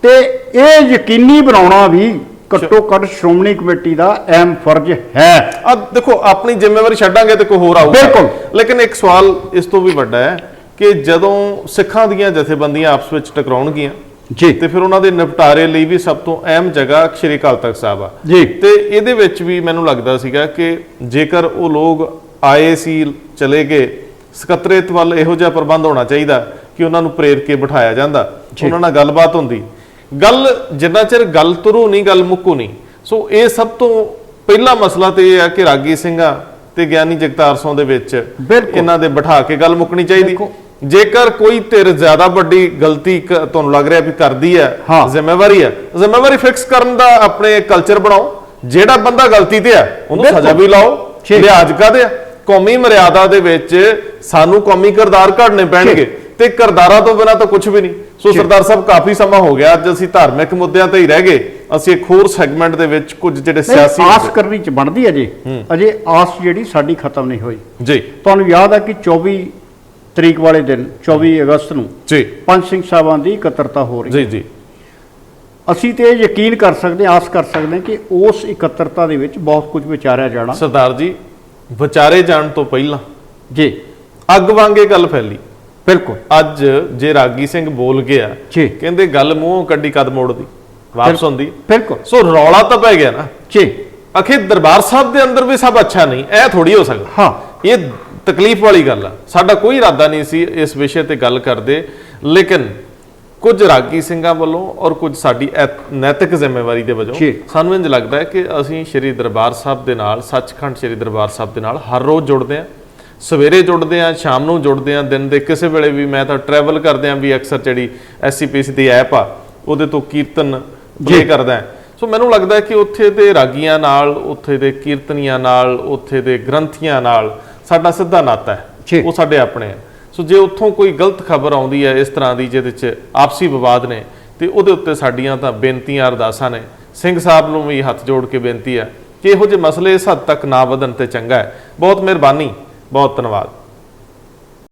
ਤੇ ਇਹ ਯਕੀਨੀ ਬਣਾਉਣਾ ਵੀ ਘੱਟੋ ਘੱਟ ਸ਼੍ਰੋਮਣੀ ਕਮੇਟੀ ਦਾ ਅਹਿਮ ਫਰਜ਼ ਹੈ। ਆ ਦੇਖੋ, ਆਪਣੀ ਜ਼ਿੰਮੇਵਾਰੀ ਛੱਡਾਂਗੇ ਤੇ ਕੋਈ ਹੋਰ ਆਊਗਾ। ਬਿਲਕੁਲ। ਲੇਕਿਨ ਇੱਕ ਸਵਾਲ ਇਸ ਤੋਂ ਵੀ ਵੱਡਾ ਹੈ ਕਿ ਜਦੋਂ ਸਿੱਖਾਂ ਦੀਆਂ ਜਥੇਬੰਦੀਆਂ ਆਪਸ ਵਿੱਚ ਟਕਰਾਉਣਗੀਆਂ ਜੀ, ਤੇ ਫਿਰ ਉਹਨਾਂ ਦੇ ਨਿਪਟਾਰੇ ਲਈ ਵੀ ਸਭ ਤੋਂ ਅਹਿਮ ਜਗ੍ਹਾ ਸ਼੍ਰੀ ਅਕਾਲ ਤਖਤ ਸਾਹਿਬ ਆ ਜੀ। ਤੇ ਇਹਦੇ ਵਿੱਚ ਵੀ ਮੈਨੂੰ ਲੱਗਦਾ ਸੀਗਾ ਕਿ ਜੇਕਰ ਉਹ ਲੋਕ ਆਏ ਸੀ, ਚਲੇ ਗਏ, ਸਕੱਤਰੇਤ ਵੱਲ ਇਹੋ ਜਿਹਾ ਪ੍ਰਬੰਧ ਹੋਣਾ ਚਾਹੀਦਾ ਕਿ ਉਹਨਾਂ ਨੂੰ ਪ੍ਰੇਰ ਕੇ ਬਿਠਾਇਆ ਜਾਂਦਾ, ਉਹਨਾਂ ਨਾਲ ਗੱਲਬਾਤ ਹੁੰਦੀ। ਗੱਲ ਜਿੰਨਾ ਚਿਰ ਗੱਲ ਤੁਰੂ ਨਹੀਂ, ਗੱਲ ਮੁੱਕੂ ਨਹੀਂ। ਸੋ ਇਹ ਸਭ ਤੋਂ ਪਹਿਲਾ ਮਸਲਾ ਤੇ ਇਹ ਆ ਕਿ ਰਾਗੀ ਸਿੰਘਾਂ ਤੇ ਗਿਆਨੀ ਜਗਤਾਰ ਸਿੰਘ ਦੇ ਵਿੱਚ ਇਹਨਾਂ ਦੇ ਬਿਠਾ ਕੇ ਗੱਲ ਮੁੱਕਣੀ ਚਾਹੀਦੀ। ਜੇਕਰ ਕੋਈ ਧਿਰ ਜ਼ਿਆਦਾ ਵੱਡੀ ਗਲਤੀ ਤੁਹਾਨੂੰ ਲੱਗ ਰਿਹਾ ਵੀ ਕਰਦੀ ਹੈ, ਜ਼ਿੰਮੇਵਾਰੀ ਫਿਕਸ ਕਰਨ ਦਾ ਆਪਣੇ ਕਲਚਰ ਬਣਾਓ। ਜਿਹੜਾ ਬੰਦਾ ਗਲਤੀ ਤੇ ਆ ਉਹਨੂੰ ਸਜ਼ਾ ਵੀ ਲਾਓ। ਲਿਹਾਜ਼ ਕਾਹਦੇ ਆ? ਕੌਮੀ ਮਰਿਆਦਾ ਦੇ ਵਿੱਚ ਸਾਨੂੰ ਕੌਮੀ ਕਿਰਦਾਰ ਘੜਨੇ ਪੈਣਗੇ ਤੇ ਕਿਰਦਾਰਾਂ ਤੋਂ ਬਿਨਾਂ ਤਾਂ ਕੁਝ ਵੀ ਨਹੀਂ। ਸੋ ਸਰਦਾਰ ਸਾਹਿਬ, ਕਾਫੀ ਸਮਾਂ ਹੋ ਗਿਆ, ਅੱਜ ਅਸੀਂ ਧਾਰਮਿਕ ਮੁੱਦਿਆਂ ਤੇ ਹੀ ਰਹਿ ਗਏ। ਅਸੀਂ ਇੱਕ ਹੋਰ ਸੈਗਮੈਂਟ ਦੇ ਵਿੱਚ ਕੁਝ ਜਿਹੜੇ ਸਿਆਸੀ ਆਸ ਕਰਨੀ ਚ ਬਣਦੀ ਅਜੇ ਆਸ ਜਿਹੜੀ ਸਾਡੀ ਖਤਮ ਨਹੀਂ ਹੋਈ ਜੀ। ਤੁਹਾਨੂੰ ਯਾਦ ਹੈ ਕਿ 24 ਤਰੀਕ ਵਾਲੇ ਦਿਨ 24 ਅਗਸਤ ਨੂੰ ਜੀ ਪੰਜ ਸਿੰਘ ਸਾਹਿਬਾਂ ਦੀ ਇਕੱਤਰਤਾ ਹੋ ਰਹੀ ਜੀ ਜੀ। ਅਸੀਂ ਤੇ ਯਕੀਨ ਕਰ ਸਕਦੇ, ਆਸ ਕਰ ਸਕਦੇ ਕਿ ਉਸ ਇਕੱਤਰਤਾ ਦੇ ਵਿੱਚ ਬਹੁਤ ਕੁਝ ਵਿਚਾਰਿਆ ਜਾਣਾ। ਸਰਦਾਰ ਜੀ, ਵਿਚਾਰੇ ਜਾਣ ਤੋਂ ਪਹਿਲਾਂ ਜੀ ਅੱਗ ਵਾਂਗੇ ਗੱਲ ਫੈਲੀ। ਬਿਲਕੁਲ। ਅੱਜ ਜੇ ਰਾਗੀ ਸਿੰਘ ਬੋਲ ਗਿਆ, ਕਹਿੰਦੇ ਗੱਲ ਮੂੰਹੋਂ ਕੱਢੀ ਕਦ ਮੋੜਦੀ, ਵਾਪਸ ਹੁੰਦੀ। ਬਿਲਕੁਲ। ਸੋ ਰੌਲਾ ਤਾਂ ਪੈ ਗਿਆ ਨਾ ਜੀ। ਅਖੇ ਦਰਬਾਰ ਸਾਹਿਬ ਦੇ ਅੰਦਰ ਵੀ ਸਭ ਅੱਛਾ ਨਹੀਂ, ਇਹ ਥੋੜੀ ਹੋ ਸਕਦਾ। ਹਾਂ, ਇਹ ਤਕਲੀਫ ਵਾਲੀ ਗੱਲ ਆ। ਸਾਡਾ ਕੋਈ ਇਰਾਦਾ ਨਹੀਂ ਸੀ ਇਸ ਵਿਸ਼ੇ ਤੇ ਗੱਲ ਕਰਦੇ, ਲੇਕਿਨ ਕੁਝ ਰਾਗੀ ਸਿੰਘਾਂ ਵੱਲੋਂ ਔਰ ਕੁਝ ਸਾਡੀ ਨੈਤਿਕ ਜ਼ਿੰਮੇਵਾਰੀ ਦੇ ਵਜੋਂ ਸਾਨੂੰ ਇੰਜ ਲੱਗਦਾ ਹੈ ਕਿ ਅਸੀਂ ਸ਼੍ਰੀ ਦਰਬਾਰ ਸਾਹਿਬ ਦੇ ਨਾਲ, ਸੱਚਖੰਡ ਸ਼੍ਰੀ ਦਰਬਾਰ ਸਾਹਿਬ ਦੇ ਨਾਲ ਹਰ ਰੋਜ਼ ਜੁੜਦੇ ਹਾਂ। ਸਵੇਰੇ ਜੁੜਦੇ ਆ, ਸ਼ਾਮ ਨੂੰ ਜੁੜਦੇ ਆ, ਦਿਨ ਦੇ ਕਿਸੇ ਵੇਲੇ ਵੀ। ਮੈਂ ਤਾਂ ਟਰੈਵਲ ਕਰਦੇ ਆ ਵੀ ਅਕਸਰ ਜਿਹੜੀ SCPC ਦੀ ਐਪ ਆ ਉਹਦੇ ਤੋਂ ਕੀਰਤਨ ਪਲੇ ਕਰਦਾ। ਸੋ ਮੈਨੂੰ ਲੱਗਦਾ ਕਿ ਉੱਥੇ ਦੇ ਰਾਗੀਆਂ ਨਾਲ, ਉੱਥੇ ਦੇ ਕੀਰਤਨੀਆਂ ਨਾਲ, ਉੱਥੇ ਦੇ ਗ੍ਰੰਥੀਆਂ ਨਾਲ ਸਾਡਾ ਸਿੱਧਾ ਨਾਤਾ ਹੈ, ਉਹ ਸਾਡੇ ਆਪਣੇ ਆ। ਸੋ ਜੇ ਉੱਥੋਂ ਕੋਈ ਗਲਤ ਖਬਰ ਆਉਂਦੀ ਹੈ ਇਸ ਤਰ੍ਹਾਂ ਦੀ ਜਿਹਦੇ 'ਚ ਆਪਸੀ ਵਿਵਾਦ ਨੇ, ਤੇ ਉਹਦੇ ਉੱਤੇ ਸਾਡੀਆਂ ਤਾਂ ਬੇਨਤੀਆਂ, ਅਰਦਾਸਾਂ ਨੇ। ਸਿੰਘ ਸਾਹਿਬ ਨੂੰ ਵੀ ਹੱਥ ਜੋੜ ਕੇ ਬੇਨਤੀ ਹੈ ਕਿ ਇਹੋ ਜਿਹੇ ਮਸਲੇ ਇਸ ਹੱਦ ਤੱਕ ਨਾ ਵਧਣ ਤੇ ਚੰਗਾ ਹੈ। ਬਹੁਤ ਮਿਹਰਬਾਨੀ, ਬਹੁਤ ਧੰਨਵਾਦ।